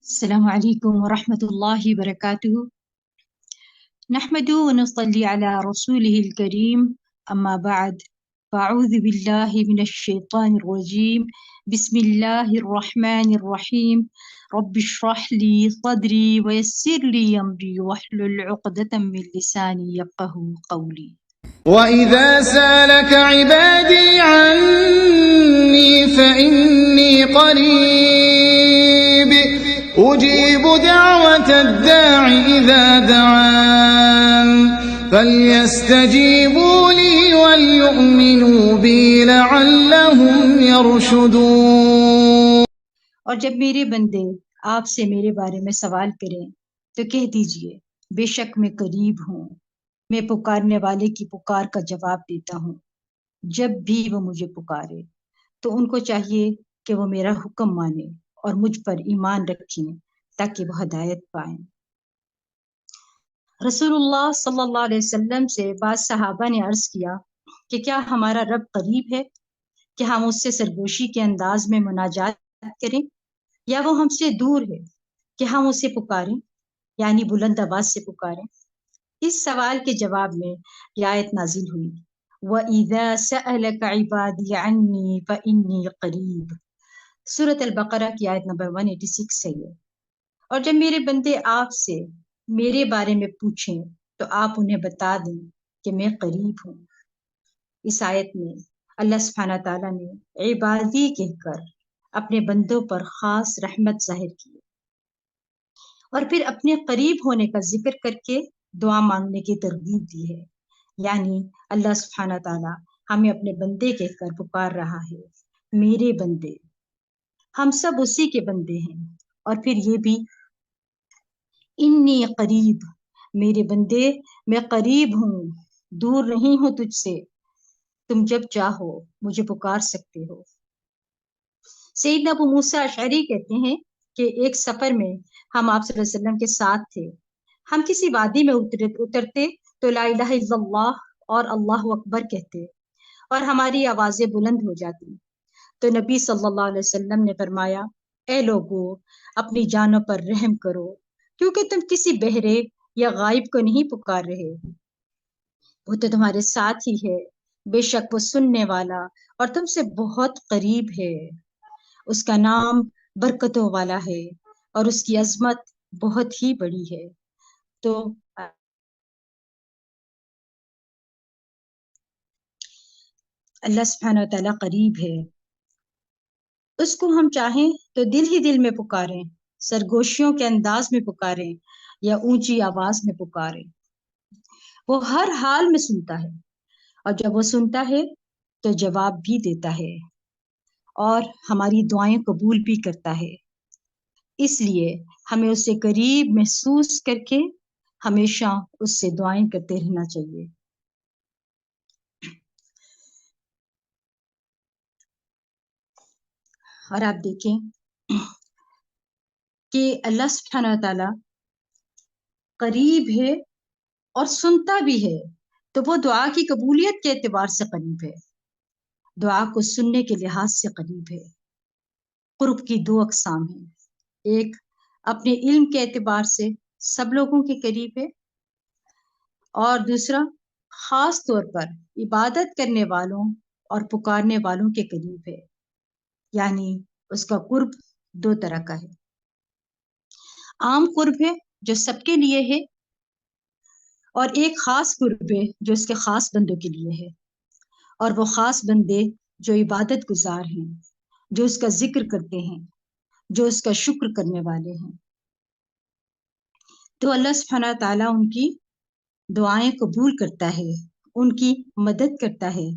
السلام عليكم ورحمة الله وبركاته. نحمد ونصلي على رسوله الكريم، أما بعد، فأعوذ بالله من الشيطان الرجيم. بسم الله الرحمن الرحيم. رب اشرح لي صدري ويسر لي أمري واحلل عقدة من لساني يفقهوا قولي. وَإِذَا سَأَلَكَ عِبَادِي عَنِّي فَإِنِّي قَرِيبٌ أُجِيبُ دَعْوَةَ الدَّاعِ إِذَا دَعَانِ فَلْيَسْتَجِيبُوا لِي وَلْيُؤْمِنُوا بِي لَعَلَّهُمْ يَرْشُدُونَ۔ اور جب میرے بندے آپ سے میرے بارے میں سوال کریں تو کہہ دیجئے بے شک میں قریب ہوں، میں پکارنے والے کی پکار کا جواب دیتا ہوں۔ جب بھی وہ مجھے پکارے تو ان کو چاہیے کہ وہ میرا حکم مانے اور مجھ پر ایمان رکھیں تاکہ وہ ہدایت پائیں۔ رسول اللہ صلی اللہ علیہ وسلم سے بعض صحابہ نے عرض کیا کہ کیا ہمارا رب قریب ہے کہ ہم اس سے سرگوشی کے انداز میں مناجات کریں، یا وہ ہم سے دور ہے کہ ہم اسے پکاریں، یعنی بلند آواز سے پکاریں؟ اس سوال کے جواب میں یہ آیت نازل ہوئی، وَإِذَا سَأَلَكَ عِبَادِي عَنِّي فَإِنِّي قَرِيبٌ۔ سورۃ البقرہ کی آیت نمبر 186 ہے یہ۔ اور جب میرے بندے آپ سے میرے بارے میں پوچھیں تو آپ انہیں بتا دیں کہ میں قریب ہوں۔ اس آیت میں اللہ سبحانہ تعالیٰ نے عبادی کہہ کر اپنے بندوں پر خاص رحمت ظاہر کی، اور پھر اپنے قریب ہونے کا ذکر کر کے دعا مانگنے کی ترغیب دی ہے۔ یعنی اللہ سبحانہ تعالیٰ ہمیں اپنے بندے کہہ کر پکار رہا ہے، میرے بندے۔ ہم سب اسی کے بندے ہیں۔ اور پھر یہ بھی، انی قریب، میرے بندے میں قریب ہوں، دور نہیں ہوں تجھ سے، تم جب چاہو مجھے پکار سکتے ہو۔ سیدنا ابو موسیٰ اشعری کہتے ہیں کہ ایک سفر میں ہم آپ صلی اللہ علیہ وسلم کے ساتھ تھے۔ ہم کسی وادی میں اترتے تو لا الہ الا اللہ اور اللہ اکبر کہتے اور ہماری آوازیں بلند ہو جاتی تو نبی صلی اللہ علیہ وسلم نے فرمایا، اے لوگو، اپنی جانوں پر رحم کرو، کیونکہ تم کسی بہرے یا غائب کو نہیں پکار رہے، وہ تو تمہارے ساتھ ہی ہے، بے شک وہ سننے والا اور تم سے بہت قریب ہے۔ اس کا نام برکتوں والا ہے اور اس کی عظمت بہت ہی بڑی ہے۔ تو اللہ سبحانہ وتعالیٰ قریب ہے، اس کو ہم چاہیں تو دل ہی دل میں پکاریں، سرگوشیوں کے انداز میں پکاریں یا اونچی آواز میں پکاریں، وہ ہر حال میں سنتا ہے، اور جب وہ سنتا ہے تو جواب بھی دیتا ہے اور ہماری دعائیں قبول بھی کرتا ہے۔ اس لیے ہمیں اس سے قریب محسوس کر کے ہمیشہ اس سے دعائیں کرتے رہنا چاہیے۔ اور آپ دیکھیں کہ اللہ سبحانہ تعالیٰ قریب ہے اور سنتا بھی ہے، تو وہ دعا کی قبولیت کے اعتبار سے قریب ہے، دعا کو سننے کے لحاظ سے قریب ہے۔ قرب کی دو اقسام ہیں، ایک اپنے علم کے اعتبار سے سب لوگوں کے قریب ہے، اور دوسرا خاص طور پر عبادت کرنے والوں اور پکارنے والوں کے قریب ہے، یعنی اس کا قرب دو طرح کا ہے۔ عام قرب ہے جو سب کے لیے ہے، اور ایک خاص قرب ہے جو اس کے خاص بندوں کے لیے ہے، اور وہ خاص بندے جو عبادت گزار ہیں، جو اس کا ذکر کرتے ہیں، جو اس کا شکر کرنے والے ہیں، تو اللہ سبحانہ تعالیٰ ان کی دعائیں قبول کرتا ہے، ان کی مدد کرتا ہے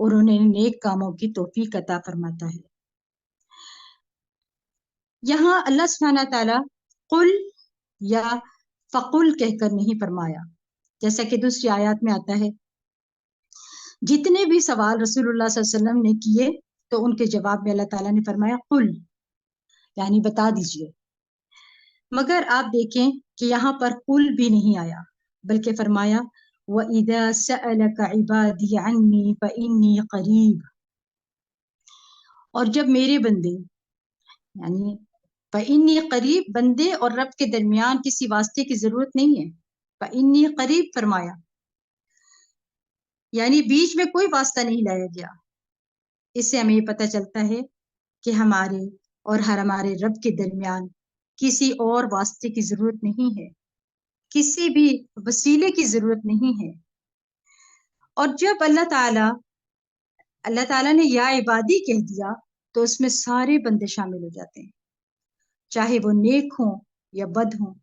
اور انہیں نیک کاموں کی توفیق عطا فرماتا ہے۔ یہاں اللہ سبحانہ تعالیٰ قل یا فقل کہہ کر نہیں فرمایا، جیسا کہ دوسری آیات میں آتا ہے۔ جتنے بھی سوال رسول اللہ صلی اللہ علیہ وسلم نے کیے تو ان کے جواب میں اللہ تعالیٰ نے فرمایا قل، یعنی بتا دیجئے۔ مگر آپ دیکھیں کہ یہاں پر قل بھی نہیں آیا، بلکہ فرمایا وَإِذَا سَأَلَكَ عِبَادِي عَنِّي فَإِنِّي قَرِيبٌ۔ اور جب میرے بندے، یعنی فإنی قریب، بندے اور رب کے درمیان کسی واسطے کی ضرورت نہیں ہے. فإنی قریب فرمایا، یعنی بیچ میں کوئی واسطہ نہیں لایا گیا. اس سے ہمیں یہ پتہ چلتا ہے کہ ہمارے اور ہمارے رب کے درمیان کسی اور واسطے کی ضرورت نہیں ہے، کسی بھی وسیلے کی ضرورت نہیں ہے. اور جب اللہ تعالیٰ نے یا عبادی کہہ دیا تو اس میں سارے بندے شامل ہو جاتے ہیں، چاہے وہ نیک ہوں یا بد ہوں،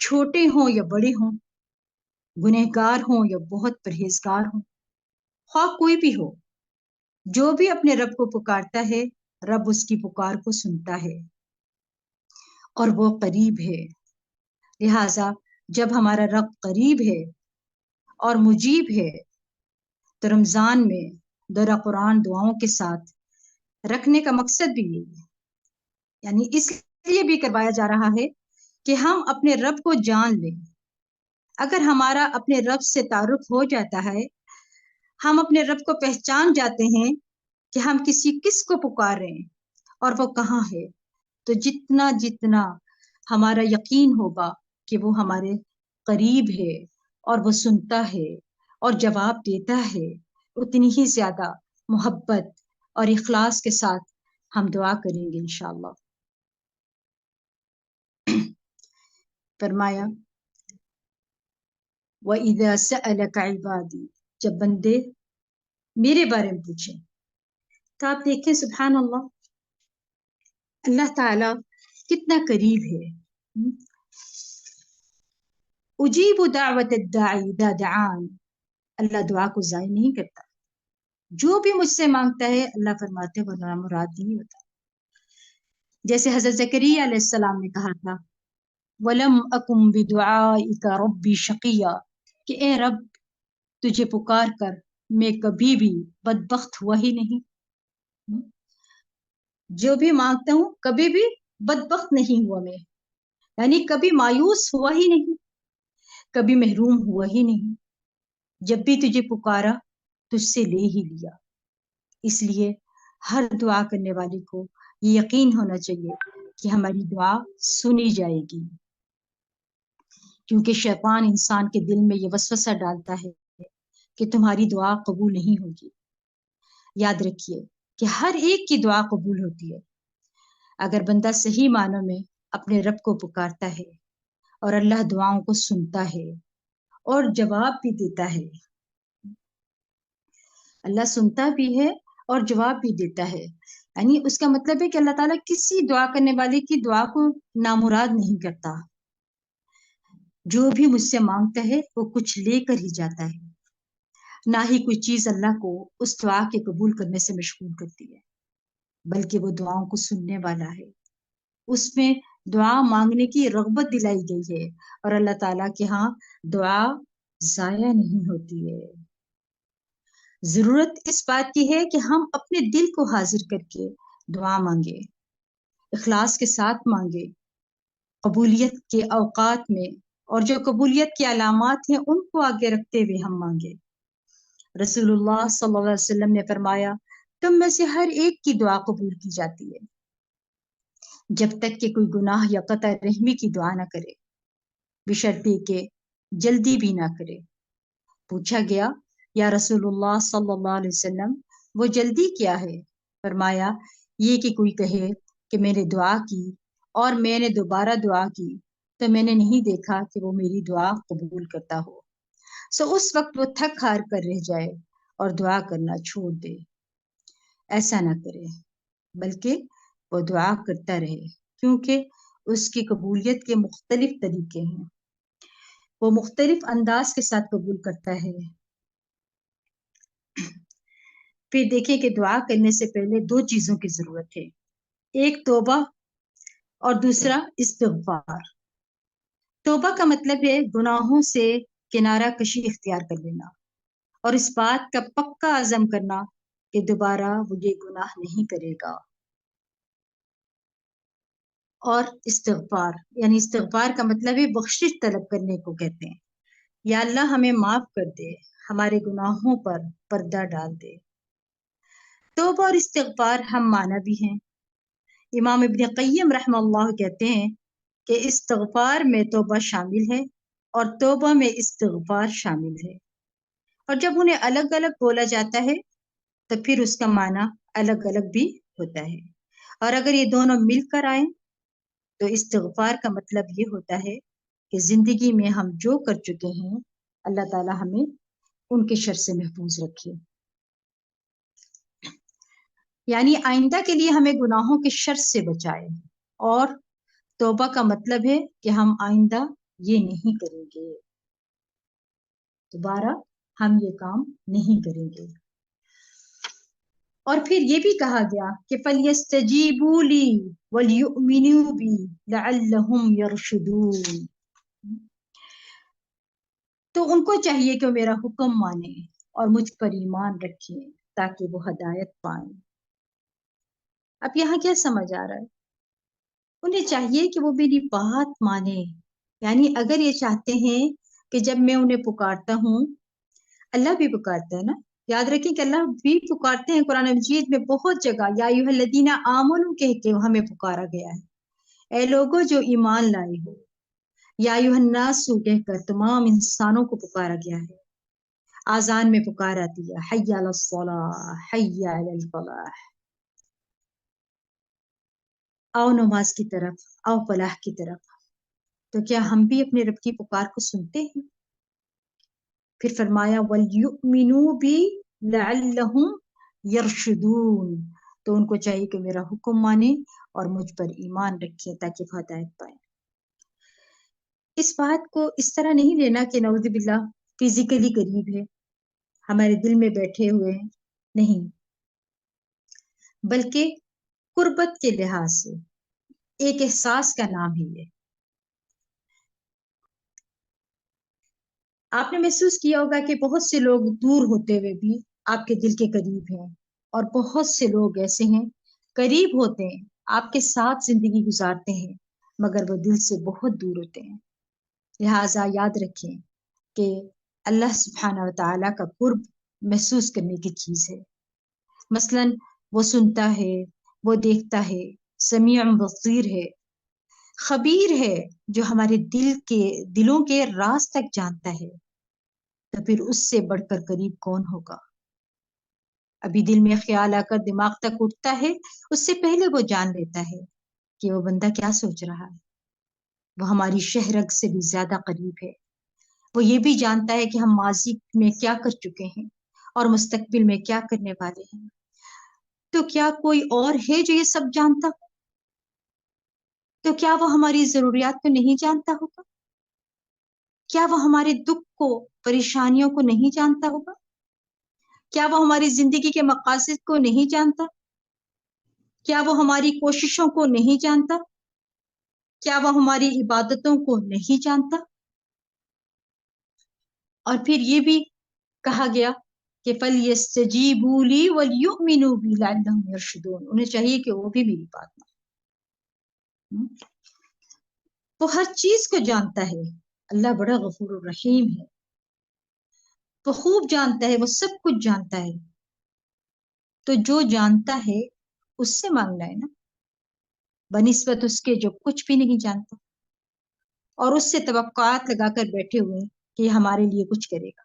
چھوٹے ہوں یا بڑے ہوں، گنہگار ہوں یا بہت پرہیزگار ہوں، خواہ کوئی بھی ہو. جو بھی اپنے رب کو پکارتا ہے رب اس کی پکار کو سنتا ہے اور وہ قریب ہے. لہٰذا جب ہمارا رب قریب ہے اور مجیب ہے تو رمضان میں درہ قرآن دعاؤں کے ساتھ رکھنے کا مقصد بھی یہی ہے، یعنی اس لیے بھی کروایا جا رہا ہے کہ ہم اپنے رب کو جان لیں. اگر ہمارا اپنے رب سے تعارف ہو جاتا ہے، ہم اپنے رب کو پہچان جاتے ہیں کہ ہم کس کو پکار رہے ہیں اور وہ کہاں ہے، تو جتنا ہمارا یقین ہوگا کہ وہ ہمارے قریب ہے اور وہ سنتا ہے اور جواب دیتا ہے، اتنی ہی زیادہ محبت اور اخلاص کے ساتھ ہم دعا کریں گے انشاءاللہ. فرمایا وَإِذَا سَأَلَكَ عِبَادِي، جب بندے میرے بارے میں پوچھیں. تو آپ دیکھیں سبحان اللہ تعالیٰ کتنا قریب ہے. اجیب دعوت الداعی اذا دعان، اللہ دعا کو ضائع نہیں کرتا. جو بھی مجھ سے مانگتا ہے اللہ فرماتے وہ مراد نہیں ہوتا. جیسے حضرت زکریا علیہ السلام نے کہا تھا وَلَمْ أَكُمْ بِدُعَائِكَ رَبِّ شَقِيًّا، کہ اے رب تجھے پکار کر میں کبھی بھی بدبخت ہوا ہی نہیں. جو بھی مانگتا ہوں کبھی بھی بدبخت نہیں ہوا میں، یعنی کبھی مایوس ہوا ہی نہیں، کبھی محروم ہوا ہی نہیں. جب بھی تجھے پکارا تجھ سے لے ہی لیا. اس لیے ہر دعا کرنے والے کو یہ یقین ہونا چاہیے کہ ہماری دعا سنی جائے گی، کیونکہ شیطان انسان کے دل میں یہ وسوسہ ڈالتا ہے کہ تمہاری دعا قبول نہیں ہوگی. یاد رکھیے کہ ہر ایک کی دعا قبول ہوتی ہے اگر بندہ صحیح معنوں میں اپنے رب کو پکارتا ہے اور اللہ دعاؤں کو سنتا ہے اور جواب بھی دیتا ہے. اللہ سنتا بھی ہے اور جواب بھی دیتا ہے، یعنی اس کا مطلب ہے کہ اللہ تعالیٰ کسی دعا کرنے والے کی دعا کو نامراد نہیں کرتا. جو بھی مجھ سے مانگتا ہے وہ کچھ لے کر ہی جاتا ہے، نہ ہی کوئی چیز اللہ کو اس دعا کے قبول کرنے سے مشغول کرتی ہے، بلکہ وہ دعاؤں کو سننے والا ہے. اس میں دعا مانگنے کی رغبت دلائی گئی ہے اور اللہ تعالیٰ کے ہاں دعا ضائع نہیں ہوتی ہے. ضرورت اس بات کی ہے کہ ہم اپنے دل کو حاضر کر کے دعا مانگے، اخلاص کے ساتھ مانگے، قبولیت کے اوقات میں اور جو قبولیت کی علامات ہیں ان کو آگے رکھتے ہوئے ہم مانگے. رسول اللہ صلی اللہ علیہ وسلم نے فرمایا تم میں سے ہر ایک کی دعا قبول کی جاتی ہے جب تک کہ کوئی گناہ یا قطع رحمی کی دعا نہ کرے، بشرطے کہ جلدی بھی نہ کرے. پوچھا گیا یا رسول اللہ صلی اللہ علیہ وسلم وہ جلدی کیا ہے؟ فرمایا یہ کہ کوئی کہے کہ میں نے دعا کی اور میں نے دوبارہ دعا کی تو میں نے نہیں دیکھا کہ وہ میری دعا قبول کرتا ہو، سو اس وقت وہ تھک ہار کر رہ جائے اور دعا کرنا چھوڑ دے. ایسا نہ کرے بلکہ وہ دعا کرتا رہے، کیونکہ اس کی قبولیت کے مختلف طریقے ہیں، وہ مختلف انداز کے ساتھ قبول کرتا ہے. پھر دیکھیں کہ دعا کرنے سے پہلے دو چیزوں کی ضرورت ہے، ایک توبہ اور دوسرا استغفار. توبہ کا مطلب ہے گناہوں سے کنارہ کشی اختیار کر لینا اور اس بات کا پکا عزم کرنا کہ دوبارہ وہ یہ گناہ نہیں کرے گا. اور استغفار یعنی استغفار کا مطلب ہے بخشش طلب کرنے کو کہتے ہیں. یا اللہ ہمیں معاف کر دے، ہمارے گناہوں پر پردہ ڈال دے. توبہ اور استغفار ہم معنی بھی ہیں، امام ابن قیم رحمہ اللہ کہتے ہیں کہ استغفار میں توبہ شامل ہے اور توبہ میں استغفار شامل ہے، اور جب انہیں الگ الگ بولا جاتا ہے تو پھر اس کا معنی الگ الگ بھی ہوتا ہے، اور اگر یہ دونوں مل کر آئیں تو استغفار کا مطلب یہ ہوتا ہے کہ زندگی میں ہم جو کر چکے ہیں اللہ تعالی ہمیں ان کے شر سے محفوظ رکھے، یعنی آئندہ کے لیے ہمیں گناہوں کے شر سے بچائے، اور توبہ کا مطلب ہے کہ ہم آئندہ یہ نہیں کریں گے، دوبارہ ہم یہ کام نہیں کریں گے۔ اور پھر یہ بھی کہا گیا کہ فَلْيَسْتَجِيبُوا لِي وَلْيُؤْمِنُوا بِي لَعَلَّهُمْ يَرْشُدُونَ، تو ان کو چاہیے کہ وہ میرا حکم مانیں اور مجھ پر ایمان رکھیں تاکہ وہ ہدایت پائیں۔ اب یہاں کیا سمجھ آ رہا ہے؟ انہیں چاہیے کہ وہ میری بات مانیں، یعنی اگر یہ چاہتے ہیں کہ جب میں انہیں پکارتا ہوں، اللہ بھی پکارتا ہے نا، یاد رکھیں کہ اللہ بھی پکارتے ہیں، قرآن مجید میں بہت جگہ یا ایھا الذین آمنوا کہہ کے ہمیں پکارا گیا ہے، اے لوگوں جو ایمان لائے ہو، یا ایھا الناس کہہ کر تمام انسانوں کو پکارا گیا ہے، آذان میں پکار آتی ہے، حی علی الصلاۃ حی علی الفلاح، آؤ نماز کی طرف، آؤ فلاح کی طرف۔ تو کیا ہم بھی اپنے رب کی پکار کو سنتے ہیں؟ پھر فرمایا وَلْيُؤْمِنُوا بِي لَعَلَّهُمْ يَرْشُدُونَ، تو ان کو چاہیے کہ میرا حکم مانیں اور مجھ پر ایمان رکھیں تاکہ ہدایت پائیں۔ اس بات کو اس طرح نہیں لینا کہ نعوذ باللہ فزیکلی قریب ہے، ہمارے دل میں بیٹھے ہوئے ہیں، نہیں، بلکہ قربت کے لحاظ سے ایک احساس کا نام ہے یہ۔ آپ نے محسوس کیا ہوگا کہ بہت سے لوگ دور ہوتے ہوئے بھی آپ کے دل کے قریب ہیں، اور بہت سے لوگ ایسے ہیں قریب ہوتے ہیں، آپ کے ساتھ زندگی گزارتے ہیں، مگر وہ دل سے بہت دور ہوتے ہیں۔ لہٰذا یاد رکھیں کہ اللہ سبحانہ وتعالیٰ کا قرب محسوس کرنے کی چیز ہے، مثلاً وہ سنتا ہے، وہ دیکھتا ہے، سمیع بصیر ہے، خبیر ہے، جو ہمارے دلوں کے راز تک جانتا ہے، تو پھر اس سے بڑھ کر قریب کون ہوگا؟ ابھی دل میں خیال آ کر دماغ تک اٹھتا ہے، اس سے پہلے وہ جان لیتا ہے کہ وہ بندہ کیا سوچ رہا ہے، وہ ہماری شہ رگ سے بھی زیادہ قریب ہے، وہ یہ بھی جانتا ہے کہ ہم ماضی میں کیا کر چکے ہیں اور مستقبل میں کیا کرنے والے ہیں۔ تو کیا کوئی اور ہے جو یہ سب جانتا ہو؟ تو کیا وہ ہماری ضروریات کو نہیں جانتا ہوگا؟ کیا وہ ہمارے دکھ کو، پریشانیوں کو نہیں جانتا ہوگا؟ کیا وہ ہماری زندگی کے مقاصد کو نہیں جانتا؟ کیا وہ ہماری کوششوں کو نہیں جانتا؟ کیا وہ ہماری عبادتوں کو نہیں جانتا؟ اور پھر یہ بھی کہا گیا کہ فَلْيَسْتَجِيبُوا لِي وَلْيُؤْمِنُوا بِي لَعَلَّهُمْ يَرْشُدُونَ، انہیں چاہیے کہ وہ بھی میری بات مانیں۔ وہ ہر چیز کو جانتا ہے، اللہ بڑا غفور الرحیم ہے، وہ خوب جانتا ہے، وہ سب کچھ جانتا ہے، تو جو جانتا ہے اس سے مانگنا ہے نا، بنسبت اس کے جو کچھ بھی نہیں جانتا اور اس سے توقعات لگا کر بیٹھے ہوئے ہیں کہ یہ ہمارے لیے کچھ کرے گا۔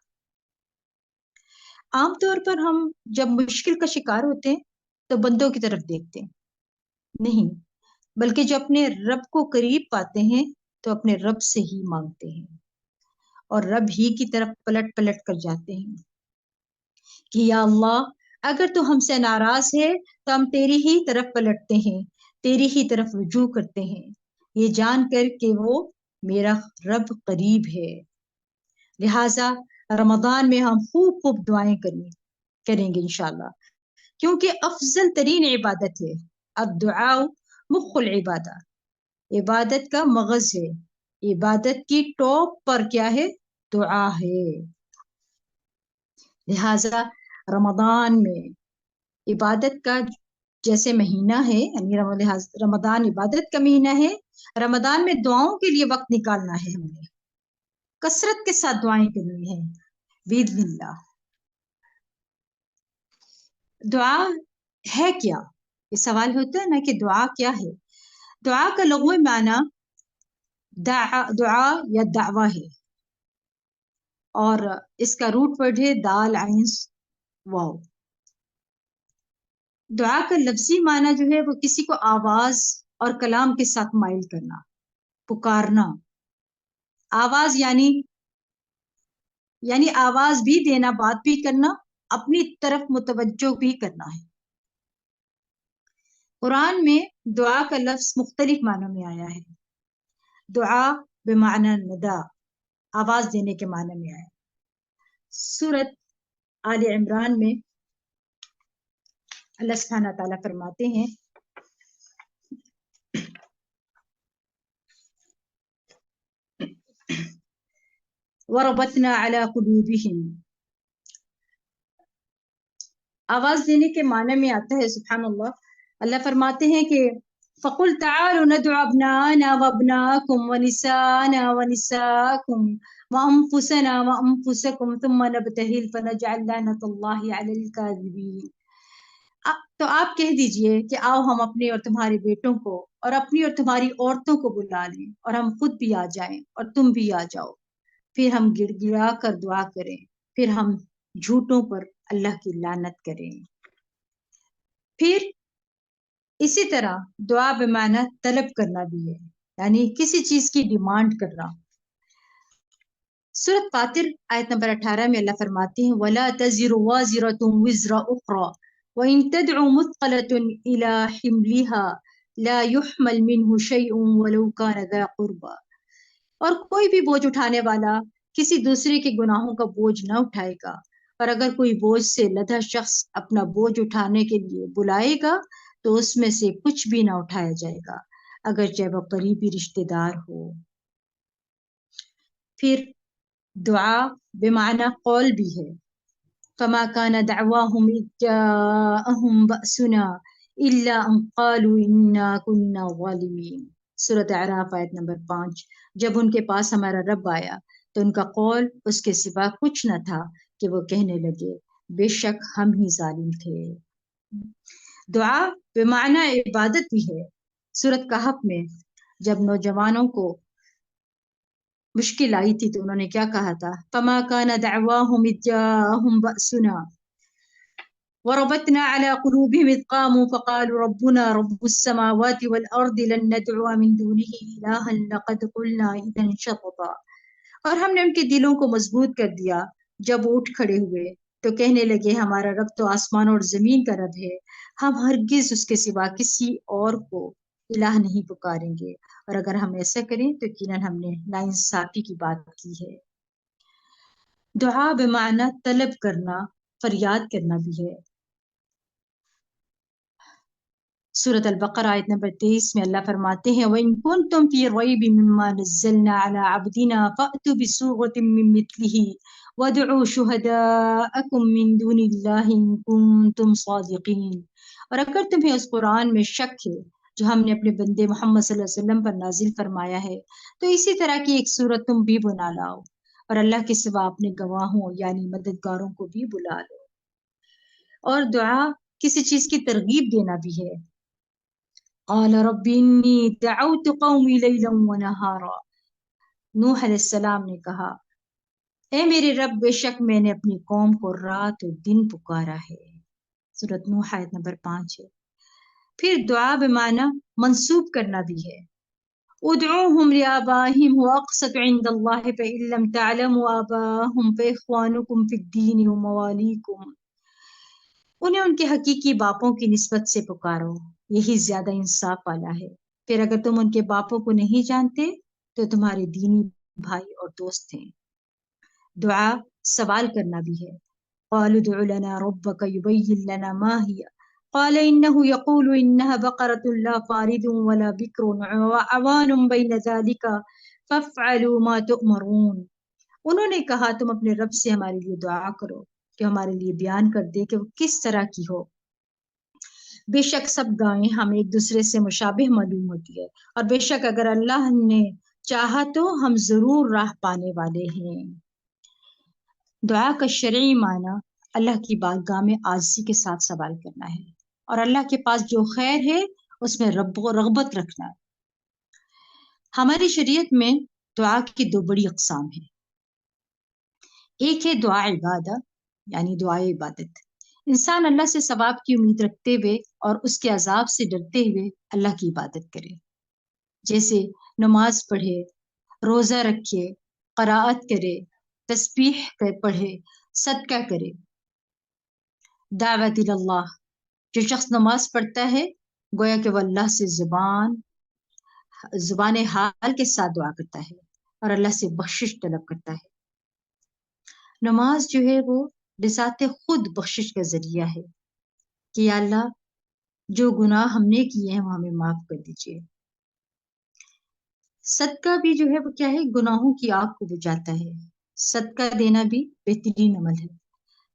عام طور پر ہم جب مشکل کا شکار ہوتے ہیں تو بندوں کی طرف دیکھتے ہیں، نہیں، بلکہ جو اپنے رب کو قریب پاتے ہیں تو اپنے رب سے ہی مانگتے ہیں، اور رب ہی کی طرف پلٹ پلٹ کر جاتے ہیں کہ یا اللہ اگر تو ہم سے ناراض ہے تو ہم تیری ہی طرف پلٹتے ہیں، تیری ہی طرف رجوع کرتے ہیں، یہ جان کر کہ وہ میرا رب قریب ہے۔ لہٰذا رمضان میں ہم خوب خوب دعائیں کریں گے انشاءاللہ، کیونکہ افضل ترین عبادت ہے، الدعاء مخ العبادہ، عبادت کا مغز ہے، عبادت کی ٹاپ پر کیا ہے؟ دعا ہے۔ لہٰذا رمضان میں عبادت کا جیسے مہینہ ہے، یعنی رمضان عبادت کا مہینہ ہے، رمضان میں دعاؤں کے لیے وقت نکالنا ہے، ہمیں کثرت کے ساتھ دعائیں کرنی ہے باذن اللہ۔ دعا ہے کیا؟ یہ سوال ہوتا ہے نا کہ دعا کیا ہے. دعا کا لغوی معنی دعا یا دعویٰ ہے، اور اس کا روٹ ورڈ ہے دال عین واو. دعا کا لفظی معنی جو ہے وہ کسی کو آواز اور کلام کے ساتھ مائل کرنا، پکارنا. آواز یعنی آواز بھی دینا، بات بھی کرنا، اپنی طرف متوجہ بھی کرنا ہے. قرآن میں دعا کا لفظ مختلف معنوں میں آیا ہے. دعا بمعنی ندا، آواز دینے کے معنی میں آیا. سورت آل عمران میں اللہ سبحانہ تعالیٰ فرماتے ہیں وَرَبَطْنَا عَلَى قُلُوبِهِمْ. آواز دینے کے معنی میں آتا ہے سبحان اللہ. اللہ فرماتے ہیں کہ فَقُلْ تَعَالُوا نَدْعُ أَبْنَاءَنَا وَأَبْنَاءَكُمْ وَنِسَاءَنَا وَنِسَاءَكُمْ وَأَنفُسَنَا وَأَنفُسَكُمْ ثُمَّ نَبْتَهِلْ فَنَجْعَلْ لَعْنَةَ اللَّهِ عَلَى الْكَاذِبِينَ. تو آپ کہہ دیجئے کہ آؤ ہم اپنے اور تمہارے بیٹوں کو اور اپنی اور تمہاری عورتوں کو بلا لیں، اور ہم خود بھی آ جائیں اور تم بھی آ جاؤ، پھر ہم گڑ گڑا کر دعا کریں، پھر ہم جھوٹوں پر اللہ کی لعنت کریں. پھر اسی طرح دعا بمعنی طلب کرنا بھی ہے، یعنی کسی چیز کی ڈیمانڈ کرنا. سورۃ فاطر آیت نمبر 18 میں اللہ فرماتے ہیں وَلَا تَزِرُ وَازِرَةٌ وِزْرَ أُخْرَى وَإِن تَدْعُ مُثْقَلَةٌ إِلَى حِمْلِهَا لَا يُحْمَلْ مِنْهُ شَيْءٌ وَلَوْ كَانَ ذَا قُرْبَى. اور کوئی بھی بوجھ اٹھانے والا کسی دوسرے کے گناہوں کا بوجھ نہ اٹھائے گا، اور اگر کوئی بوجھ سے لدھا شخص اپنا بوجھ اٹھانے کے لیے بلائے گا تو اس میں سے کچھ بھی نہ اٹھایا جائے گا، اگرچہ وہ قریبی رشتہ دار ہو. پھر دعا بمعنی قول بھی ہے. فما كان دعواهم إذ جاءهم بأسنا إلا أن قالوا إنا كنا ظالمين. سورۃ اعراف آیت نمبر 5. جب ان کے پاس ہمارا رب آیا تو ان کا قول اس کے سوا کچھ نہ تھا کہ وہ کہنے لگے بے شک ہم ہی ظالم تھے. دعا بمعنی عبادت بھی ہے. سورۃ کہف میں جب نوجوانوں کو مشکل آئی تھی تو انہوں نے کیا کہا تھا فما كان دعواهم إذ جاءهم بأسنا وربطنا على قلوبهم إذ قاموا فقالوا ربنا رب السماوات والأرض لن ندعو من دونه إلها لقد قلنا إذا شططا. اور ہم نے ان کے دلوں کو مضبوط کر دیا جب اٹھ کھڑے ہوئے تو کہنے لگے ہمارا رب تو آسمان اور زمین کا رب ہے، ہم ہرگز اس کے سوا کسی اور کو الہ نہیں پکاریں گے، اور اگر ہم ایسا کریں تو یقیناً ہم نے ناانصافی کی بات کی ہے. دعا بمعنی طلب کرنا، فریاد کرنا بھی ہے. سورۃ البقرہ آیت نمبر 23 میں اللہ فرماتے ہیں وَإِن كُنتُمْ فِي رَيْبٍ مِّمَّا نَزَّلْنَا عَلَىٰ عَبْدِنَا فَأْتُوا بِسُورَةٍ مِّن مِّثْلِهِ وَادْعُوا شُهَدَاءَكُم مِّن دُونِ اللَّهِ إِن كُنتُمْ صَادِقِينَ. اور اگر تمہیں اس قرآن میں شک ہے جو ہم نے اپنے بندے محمد صلی اللہ علیہ وسلم پر نازل فرمایا ہے تو اسی طرح کی ایک سورت تم بھی بنا لاؤ، اور اللہ کے سوا اپنے گواہوں یعنی مددگاروں کو بھی بلا لو. اور دعا کسی چیز کی ترغیب دینا بھی ہے. قال رب انی دعوت قومی لیلا ونہارا. نوح علیہ السلام نے کہا اے میرے رب بے شک میں نے اپنی قوم کو رات اور دن پکارا ہے. سورۃ نوح آیت نمبر 5 ہے. پھر دعا بمعنی منسوب کرنا بھی ہے. ادعوهم لآبائهم هو اقسط عند الله فإن لم تعلموا آباءهم فإخوانكم في الدين ومواليكم. انہیں ان کے حقیقی باپوں کی نسبت سے پکارو، یہی زیادہ انصاف والا ہے. پھر اگر تم ان کے باپوں کو نہیں جانتے تو تمہارے دینی بھائی اور دوست ہیں. دعا سوال کرنا بھی ہے. قالوا ادع لنا ربك يبين لنا ما هي قال إنه يقول إنها بقرة لا فارض ولا بكر عوان بين ذلك فافعلوا ما تؤمرون. انہوں نے کہا تم اپنے رب سے ہمارے لیے دعا کرو کہ ہمارے لیے بیان کر دے کہ وہ کس طرح کی ہو. بے شک سب گائیں ہمیں ایک دوسرے سے مشابہ معلوم ہوتی ہے، اور بے شک اگر اللہ نے چاہا تو ہم ضرور راہ پانے والے ہیں. دعا کا شرعی معنی اللہ کی بارگاہ میں عاجزی کے ساتھ سوال کرنا ہے. اور اللہ کے پاس جو خیر ہے اس میں رغبت رکھنا ہے۔ ہماری شریعت میں دعا کی دو بڑی اقسام ہیں، ایک ہے دعا عبادہ یعنی دعائے عبادت، انسان اللہ سے ثواب کی امید رکھتے ہوئے اور اس کے عذاب سے ڈرتے ہوئے اللہ کی عبادت کرے، جیسے نماز پڑھے، روزہ رکھے، قرائت کرے، تسبیح پڑھے، صدقہ کرے۔ دعوت اللہ، جو شخص نماز پڑھتا ہے گویا کہ وہ اللہ سے زبان حال کے ساتھ دعا کرتا ہے اور اللہ سے بخشش طلب کرتا ہے۔ نماز جو ہے وہ بذات خود بخشش کا ذریعہ ہے کہ یا اللہ جو گناہ ہم نے کیے ہیں وہ ہمیں معاف کر دیجیے۔ صدقہ بھی جو ہے وہ کیا ہے، گناہوں کی آگ کو بجھاتا ہے، صدقہ دینا بھی بہترین عمل ہے۔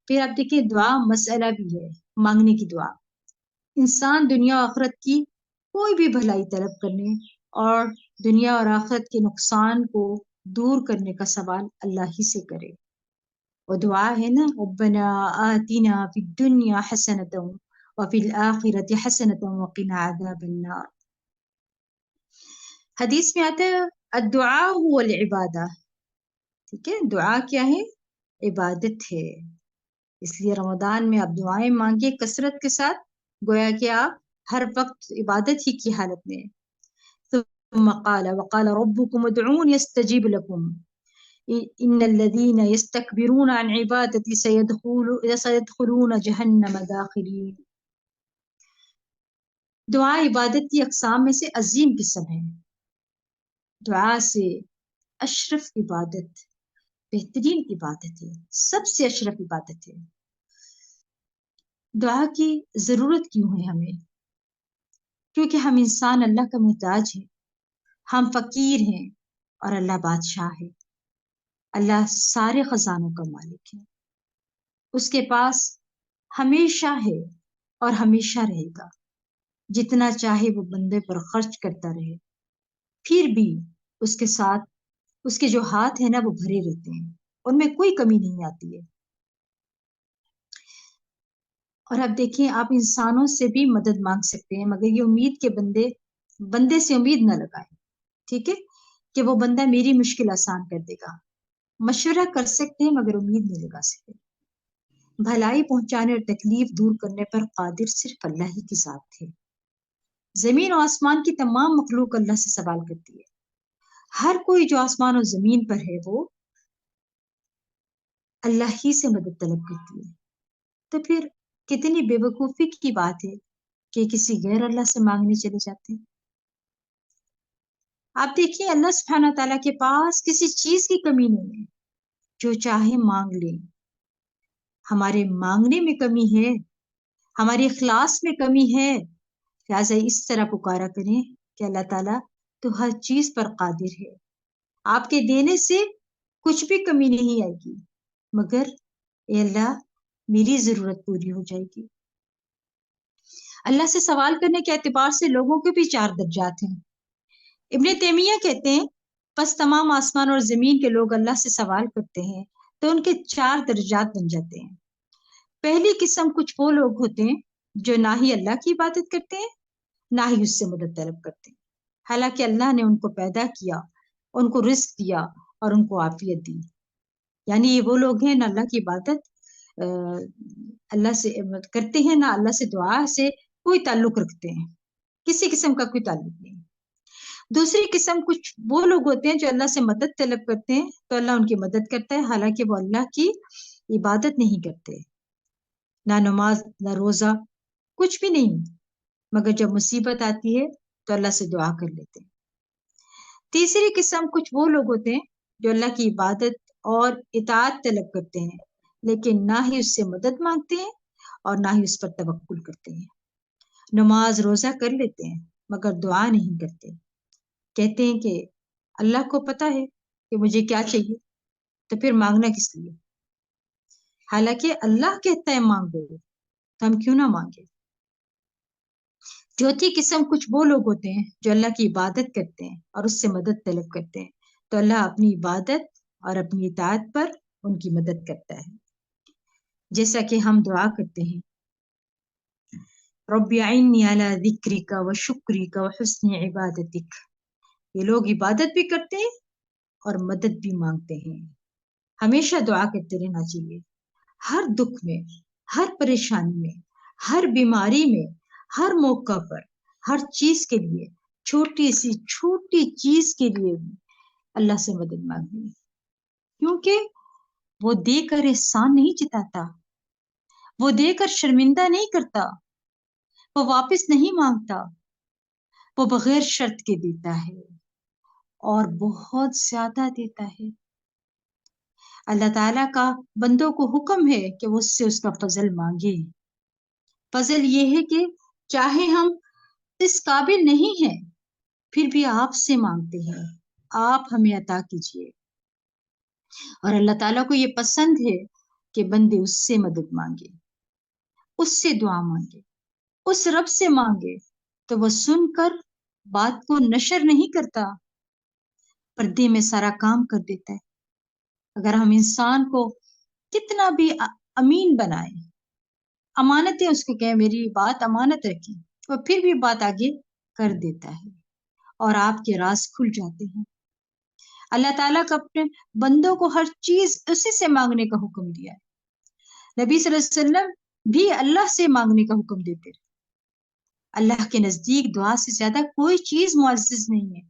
پھر آپ دیکھیں دعا مسئلہ بھی ہے، مانگنے کی دعا، انسان دنیا و آخرت کی کوئی بھی بھلائی طلب کرنے اور دنیا اور آخرت کے نقصان کو دور کرنے کا سوال اللہ ہی سے کرے۔ وہ دعا ہے نا، ربنا آتنا فی الدنیا حسنۃ وفی الآخرۃ حسنۃ وقنا عذاب النار۔ حدیث میں آتا ہے الدعاء هو العبادہ، ٹھیک ہے، دعا کیا ہے، عبادت ہے۔ اس لیے رمضان میں آپ دعائیں مانگے کثرت کے ساتھ، گویا کہ آپ ہر وقت عبادت ہی کی حالت میں۔ ثم قال وقال ربكم ادعوني استجیب لكم ان الذين يستكبرون عن عبادتي سيدخلون جہنم داخرین۔ دعا عبادت کی اقسام میں سے عظیم قسم ہے، دعا سے اشرف عبادت، بہترین عبادت ہے، سب سے اشرف عبادت ہے۔ دعا کی ضرورت کیوں ہے ہمیں؟ کیونکہ ہم انسان اللہ کا محتاج ہیں، ہم فقیر ہیں اور اللہ بادشاہ ہے، اللہ سارے خزانوں کا مالک ہے، اس کے پاس ہمیشہ ہے اور ہمیشہ رہے گا، جتنا چاہے وہ بندے پر خرچ کرتا رہے، پھر بھی اس کے ساتھ اس کے جو ہاتھ ہیں نا وہ بھرے رہتے ہیں، ان میں کوئی کمی نہیں آتی ہے۔ اور اب دیکھیں آپ انسانوں سے بھی مدد مانگ سکتے ہیں، مگر یہ امید کے بندے سے امید نہ لگائیں، ٹھیک ہے، کہ وہ بندہ میری مشکل آسان کر دے گا۔ مشورہ کر سکتے ہیں مگر امید نہیں لگا سکتے۔ بھلائی پہنچانے اور تکلیف دور کرنے پر قادر صرف اللہ ہی کی ذات ہے۔ زمین و آسمان کی تمام مخلوق اللہ سے سوال کرتی ہے، ہر کوئی جو آسمان اور زمین پر ہے وہ اللہ ہی سے مدد طلب کرتی ہے۔ تو پھر کتنی بے وقوفی کی بات ہے کہ کسی غیر اللہ سے مانگنے چلے جاتے ہیں۔ آپ دیکھیے اللہ سبحانہ تعالیٰ کے پاس کسی چیز کی کمی نہیں ہے، جو چاہے مانگ لیں۔ ہمارے مانگنے میں کمی ہے، ہمارے اخلاص میں کمی ہے، لہٰذا اس طرح پکارا کریں کہ اللہ تعالیٰ تو ہر چیز پر قادر ہے، آپ کے دینے سے کچھ بھی کمی نہیں آئے گی، مگر اے اللہ میری ضرورت پوری ہو جائے گی۔ اللہ سے سوال کرنے کے اعتبار سے لوگوں کے بھی 4 درجات ہیں۔ ابن تیمیہ کہتے ہیں پس تمام آسمان اور زمین کے لوگ اللہ سے سوال کرتے ہیں تو ان کے 4 درجات بن جاتے ہیں۔ پہلی قسم کچھ وہ لوگ ہوتے ہیں جو نہ ہی اللہ کی عبادت کرتے ہیں نہ ہی اس سے مدد طلب کرتے ہیں، حالانکہ اللہ نے ان کو پیدا کیا، ان کو رزق دیا اور ان کو عافیت دی۔ یعنی یہ وہ لوگ ہیں نہ اللہ کی عبادت اللہ سے کرتے ہیں، نہ اللہ سے دعا سے کوئی تعلق رکھتے ہیں، کسی قسم کا کوئی تعلق نہیں۔ دوسری قسم کچھ وہ لوگ ہوتے ہیں جو اللہ سے مدد طلب کرتے ہیں تو اللہ ان کی مدد کرتا ہے، حالانکہ وہ اللہ کی عبادت نہیں کرتے، نہ نماز نہ روزہ کچھ بھی نہیں، مگر جب مصیبت آتی ہے تو اللہ سے دعا کر لیتے ہیں۔ تیسری قسم کچھ وہ لوگ ہوتے ہیں جو اللہ کی عبادت اور اطاعت طلب کرتے ہیں لیکن نہ ہی اس سے مدد مانگتے ہیں اور نہ ہی اس پر توکل کرتے ہیں، نماز روزہ کر لیتے ہیں مگر دعا نہیں کرتے، کہتے ہیں کہ اللہ کو پتہ ہے کہ مجھے کیا چاہیے تو پھر مانگنا کس لیے، حالانکہ اللہ کہتا ہے مانگو تو ہم کیوں نہ مانگے۔ چوتھی قسم کچھ وہ لوگ ہوتے ہیں جو اللہ کی عبادت کرتے ہیں اور اس سے مدد طلب کرتے ہیں تو اللہ اپنی عبادت اور اپنی اطاعت پر ان کی مدد کرتا ہے، جیسا کہ ہم دعا کرتے ہیں رب اعنی علی ذکرک و شکرک و حسن عبادتک. یہ لوگ عبادت بھی کرتے ہیں اور مدد بھی مانگتے ہیں. ہمیشہ دعا کرتے رہنا چاہیے، ہر دکھ میں، ہر پریشانی میں، ہر بیماری میں، ہر موقع پر، ہر چیز کے لیے، چھوٹی سی چھوٹی چیز کے لیے بھی اللہ سے مدد مانگنی، کیونکہ وہ دے کر احسان نہیں جتاتا، وہ دے کر شرمندہ نہیں کرتا، وہ واپس نہیں مانگتا، وہ بغیر شرط کے دیتا ہے اور بہت زیادہ دیتا ہے. اللہ تعالیٰ کا بندوں کو حکم ہے کہ وہ اس سے اس کا فضل مانگے. فضل یہ ہے کہ چاہے ہم اس قابل نہیں ہیں پھر بھی آپ سے مانگتے ہیں، آپ ہمیں عطا کیجیے. اور اللہ تعالیٰ کو یہ پسند ہے کہ بندے اس سے مدد مانگے، اس سے دعا مانگے، اس رب سے مانگے. تو وہ سن کر بات کو نشر نہیں کرتا، پردے میں سارا کام کر دیتا ہے. اگر ہم انسان کو کتنا بھی امین بنائیں، امانتیں اس کو کہیں میری بات امانت رکھیں، وہ پھر بھی بات آگے کر دیتا ہے اور آپ کے راز کھل جاتے ہیں. اللہ تعالیٰ کا اپنے بندوں کو ہر چیز اسی سے مانگنے کا حکم دیا ہے. نبی صلی اللہ علیہ وسلم بھی اللہ سے مانگنے کا حکم دیتے رہے. اللہ کے نزدیک دعا سے زیادہ کوئی چیز معزز نہیں ہے.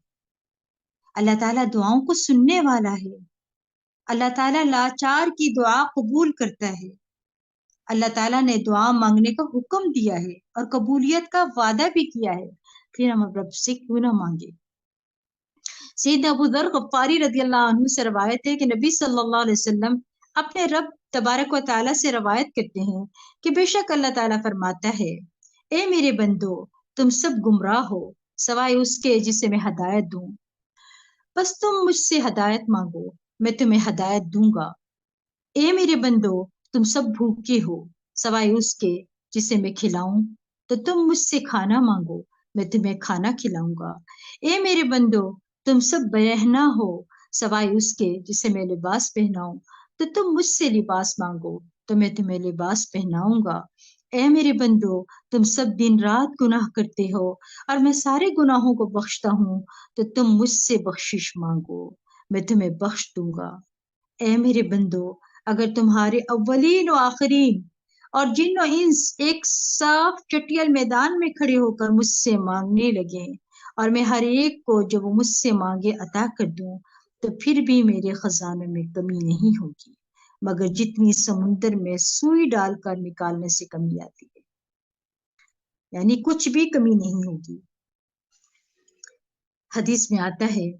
اللہ تعالیٰ دعاؤں کو سننے والا ہے. اللہ تعالیٰ لاچار کی دعا قبول کرتا ہے. اللہ تعالیٰ نے دعا مانگنے کا حکم دیا ہے اور قبولیت کا وعدہ بھی کیا ہے، پھر ہم رب سے کیوں نہ مانگے. سیدنا ابو ذر غفاری رضی اللہ عنہ سے روایت ہے کہ نبی صلی اللہ علیہ وسلم اپنے رب تبارک و تعالیٰ سے روایت کرتے ہیں کہ بے شک اللہ تعالیٰ فرماتا ہے، اے میرے بندو تم سب گمراہ ہو سوائے اس کے جسے میں ہدایت دوں، بس تم مجھ سے ہدایت مانگو میں تمہیں ہدایت دوں گا. اے میرے بندو تم سب بھوکے ہو سوائے اس کے جسے میں کھلاؤں، تو تم مجھ سے کھانا مانگو میں تمہیں کھانا کھلاؤں گا. اے میرے بندو تم سب برہنہ ہو سوائے اس کے جسے میں لباس پہناؤں، تو تم مجھ سے لباس مانگو تو میں تمہیں لباس پہناؤں گا. اے میرے بندو تم سب دن رات گناہ کرتے ہو اور میں سارے گناہوں کو بخشتا ہوں، تو تم مجھ سے بخشش مانگو میں تمہیں بخش دوں گا. اے میرے بندو اگر تمہارے اولین و آخرین اور جن و انس ایک صاف چٹیل میدان میں کھڑے ہو کر مجھ سے مانگنے لگے اور میں ہر ایک کو جب وہ مجھ سے مانگے عطا کر دوں، تو پھر بھی میرے خزانے میں کمی نہیں ہوگی مگر جتنی سمندر میں سوئی ڈال کر نکالنے سے کمی آتی ہے، یعنی کچھ بھی کمی نہیں ہوگی. حدیث میں آتا ہے،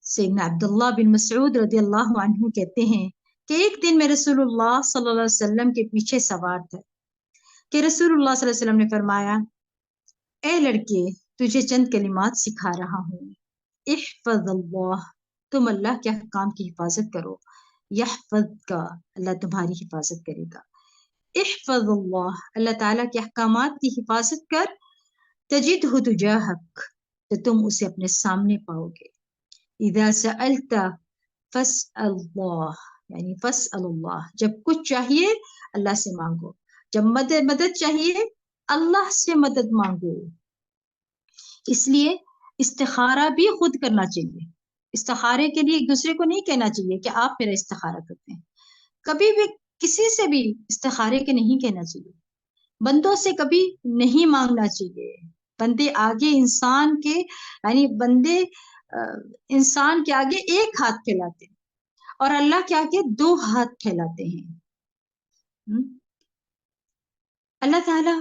سیدنا عبداللہ بن مسعود رضی اللہ عنہ کہتے ہیں کہ ایک دن میں رسول اللہ صلی اللہ علیہ وسلم کے پیچھے سوار تھا کہ رسول اللہ صلی اللہ علیہ وسلم نے فرمایا، اے لڑکے تجھے چند کلمات سکھا رہا ہوں، احفظ اللہ، تم اللہ کے احکام کی حفاظت کرو، یحفظ کا، اللہ تمہاری حفاظت کرے گا. احفظ اللہ، اللہ تعالیٰ کے احکامات کی حفاظت کر، تجدہ تجاہک، تو تم اسے اپنے سامنے پاؤ گے. اذا سألت فاسأل اللہ، یعنی فاسأل اللہ، جب کچھ چاہیے اللہ سے مانگو، جب مدد چاہیے اللہ سے مدد مانگو. اس لیے استخارہ بھی خود کرنا چاہیے. استخارے کے لیے ایک دوسرے کو نہیں کہنا چاہیے کہ آپ میرا استخارہ کرتے ہیں. کبھی بھی کسی سے بھی استخارے کے نہیں کہنا چاہیے. بندوں سے کبھی نہیں مانگنا چاہیے. بندے آگے انسان کے، یعنی بندے انسان کے آگے ایک ہاتھ پھیلاتے ہیں اور اللہ کے آگے 2 ہاتھ پھیلاتے ہیں. اللہ تعالیٰ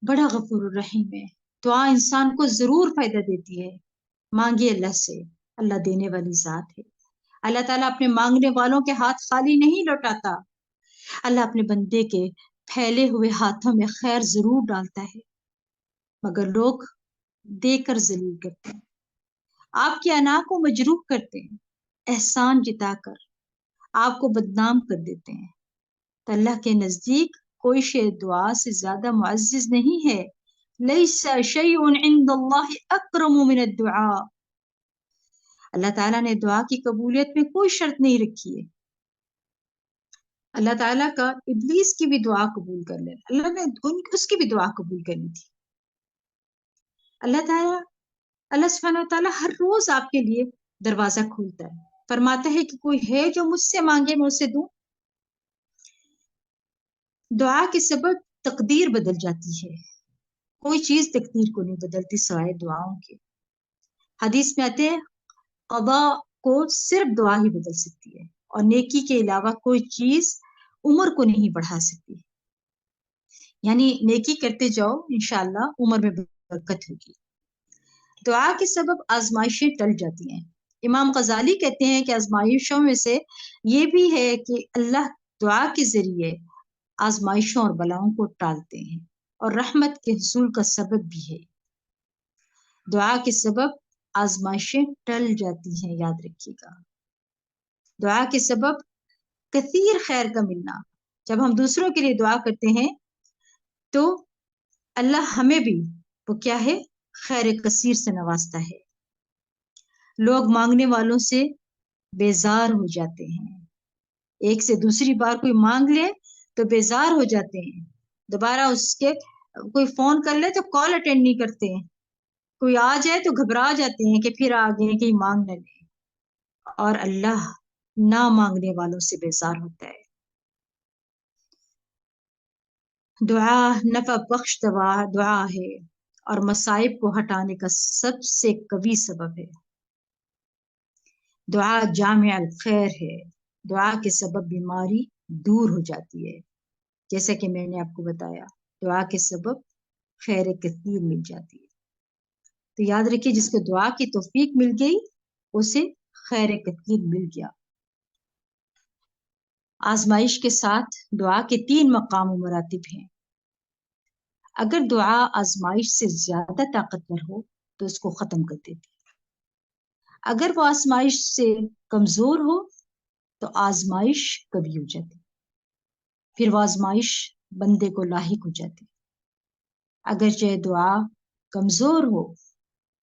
بڑا غفور الرحیم ہے. دعا انسان کو ضرور فائدہ دیتی ہے. مانگے اللہ سے، اللہ دینے والی ذات ہے. اللہ تعالیٰ اپنے مانگنے والوں کے ہاتھ خالی نہیں لوٹاتا. اللہ اپنے بندے کے پھیلے ہوئے ہاتھوں میں خیر ضرور ڈالتا ہے، مگر لوگ دے کر ذلیل کرتے ہیں، آپ کی انا کو مجروح کرتے ہیں، احسان جتا کر آپ کو بدنام کر دیتے ہیں. تو اللہ کے نزدیک کوئی شے دعا سے زیادہ معزز نہیں ہے. لیس شیء عند اللہ اکرم من الدعاء. اللہ تعالیٰ نے دعا کی قبولیت میں کوئی شرط نہیں رکھی ہے. اللہ تعالیٰ کا ابلیس کی بھی دعا قبول کر لینا، اللہ نے اس کی بھی دعا قبول کرنی تھی۔ اللہ سبحانہ و تعالیٰ ہر روز آپ کے لیے دروازہ کھولتا ہے، فرماتا ہے کہ کوئی ہے جو مجھ سے مانگے میں اسے دوں۔ دعا کے سبب تقدیر بدل جاتی ہے، کوئی چیز تقدیر کو نہیں بدلتی سوائے دعاؤں کے۔ حدیث میں آتے ہیں قضاء کو صرف دعا ہی بدل سکتی ہے، اور نیکی کے علاوہ کوئی چیز عمر کو نہیں بڑھا سکتی۔ یعنی نیکی کرتے جاؤ، انشاءاللہ عمر میں برکت ہوگی۔ دعا کے سبب آزمائشیں ٹل جاتی ہیں۔ امام غزالی کہتے ہیں کہ آزمائشوں میں سے یہ بھی ہے کہ اللہ دعا کے ذریعے آزمائشوں اور بلاؤں کو ٹالتے ہیں، اور رحمت کے حصول کا سبب بھی ہے۔ دعا کے سبب آزمائشیں ٹل جاتی ہیں، یاد رکھیے گا۔ دعا کے سبب کثیر خیر کا ملنا، جب ہم دوسروں کے لیے دعا کرتے ہیں تو اللہ ہمیں بھی وہ کیا ہے خیر کثیر سے نوازتا ہے۔ لوگ مانگنے والوں سے بیزار ہو جاتے ہیں، ایک سے دوسری بار کوئی مانگ لے تو بیزار ہو جاتے ہیں، دوبارہ اس کے کوئی فون کر لے تو کال اٹینڈ نہیں کرتے ہیں، کوئی آ جائے تو گھبرا جاتے ہیں کہ پھر آگے کہیں مانگ نہ لیں، اور اللہ نہ مانگنے والوں سے بیزار ہوتا ہے۔ دعا نفع بخش دعا ہے، اور مصائب کو ہٹانے کا سب سے قوی سبب ہے۔ دعا جامع الخیر ہے، دعا کے سبب بیماری دور ہو جاتی ہے، جیسا کہ میں نے آپ کو بتایا دعا کے سبب خیر کثیر مل جاتی ہے۔ تو یاد رکھیے جس کو دعا کی توفیق مل گئی اسے خیر کثیر مل گیا۔ آزمائش کے ساتھ دعا کے 3 مقام و مراتب ہیں۔ اگر دعا آزمائش سے زیادہ طاقتور ہو تو اس کو ختم کر دیتی ہے، اگر وہ آزمائش سے کمزور ہو تو آزمائش کبھی ہو جاتی، پھر وہ آزمائش بندے کو لاحق ہو جاتی۔ اگرچہ دعا کمزور ہو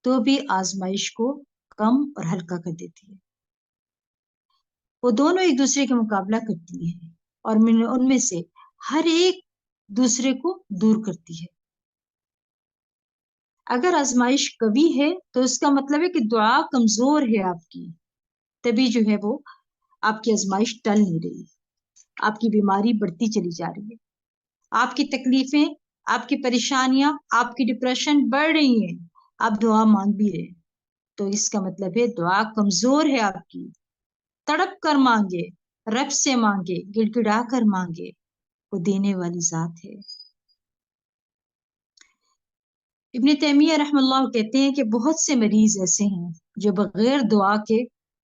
تو بھی آزمائش کو کم اور ہلکا کر دیتی ہے۔ وہ دونوں ایک دوسرے کا مقابلہ کرتی ہیں، اور ان میں سے ہر ایک دوسرے کو دور کرتی ہے۔ اگر آزمائش قوی ہے تو اس کا مطلب ہے کہ دعا کمزور ہے آپ کی، تبھی جو ہے وہ آپ کی آزمائش ٹل نہیں رہی، آپ کی بیماری بڑھتی چلی جا رہی ہے، آپ کی تکلیفیں، آپ کی پریشانیاں، آپ کی ڈپریشن بڑھ رہی ہیں، آپ دعا مانگ بھی رہے، تو اس کا مطلب ہے دعا کمزور ہے آپ کی۔ تڑپ کر مانگے، رب سے مانگے، گڑ گڑا کر مانگے، وہ دینے والی ذات ہے۔ ابن تیمیہ رحم اللہ کہتے ہیں کہ بہت سے مریض ایسے ہیں جو بغیر دعا کے،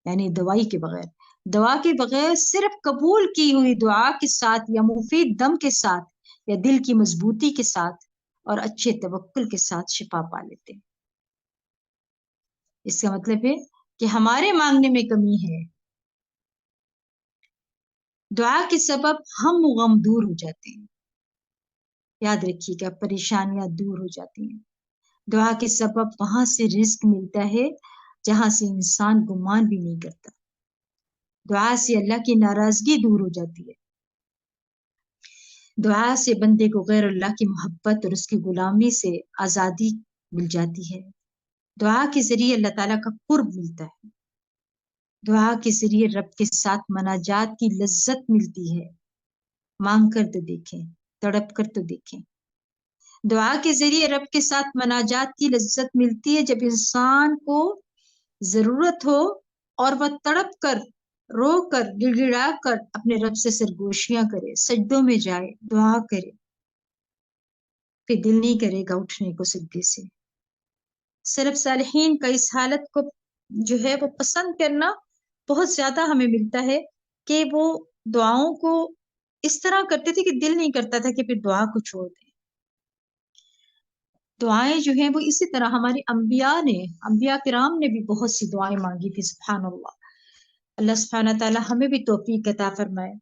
یعنی دوائی کے بغیر، دعا کے بغیر صرف قبول کی ہوئی دعا کے ساتھ یا مفید دم کے ساتھ یا دل کی مضبوطی کے ساتھ اور اچھے توکل کے ساتھ شفا پا لیتے ہیں۔ اس کا مطلب ہے کہ ہمارے مانگنے میں کمی ہے۔ دعا کے سبب ہم غم دور ہو جاتے ہیں، یاد رکھیے گا، پریشانیاں دور ہو جاتی ہیں۔ دعا کے سبب وہاں سے رزق ملتا ہے جہاں سے انسان گمان بھی نہیں کرتا۔ دعا سے اللہ کی ناراضگی دور ہو جاتی ہے۔ دعا سے بندے کو غیر اللہ کی محبت اور اس کی غلامی سے آزادی مل جاتی ہے۔ دعا کے ذریعے اللہ تعالیٰ کا قرب ملتا ہے۔ دعا کے ذریعے رب کے ساتھ مناجات کی لذت ملتی ہے۔ مانگ کر تو دیکھیں، تڑپ کر تو دیکھیں۔ دعا کے ذریعے رب کے ساتھ مناجات کی لذت ملتی ہے جب انسان کو ضرورت ہو اور وہ تڑپ کر، رو کر، گڑ گڑا کر اپنے رب سے سرگوشیاں کرے، سجدوں میں جائے، دعا کرے، پھر دل نہیں کرے گا اٹھنے کو سجدے سے۔ سلف صالحین کا اس حالت کو جو ہے وہ پسند کرنا بہت زیادہ ہمیں ملتا ہے کہ وہ دعاؤں کو اس طرح کرتے تھے کہ دل نہیں کرتا تھا کہ پھر دعا کو چھوڑ دیں۔ دعائیں جو ہیں وہ اسی طرح ہمارے انبیاء کرام نے بھی بہت سی دعائیں مانگی تھی، سبحان اللہ۔ اللہ سبحانہ تعالیٰ ہمیں بھی توفیق عطا فرمائے۔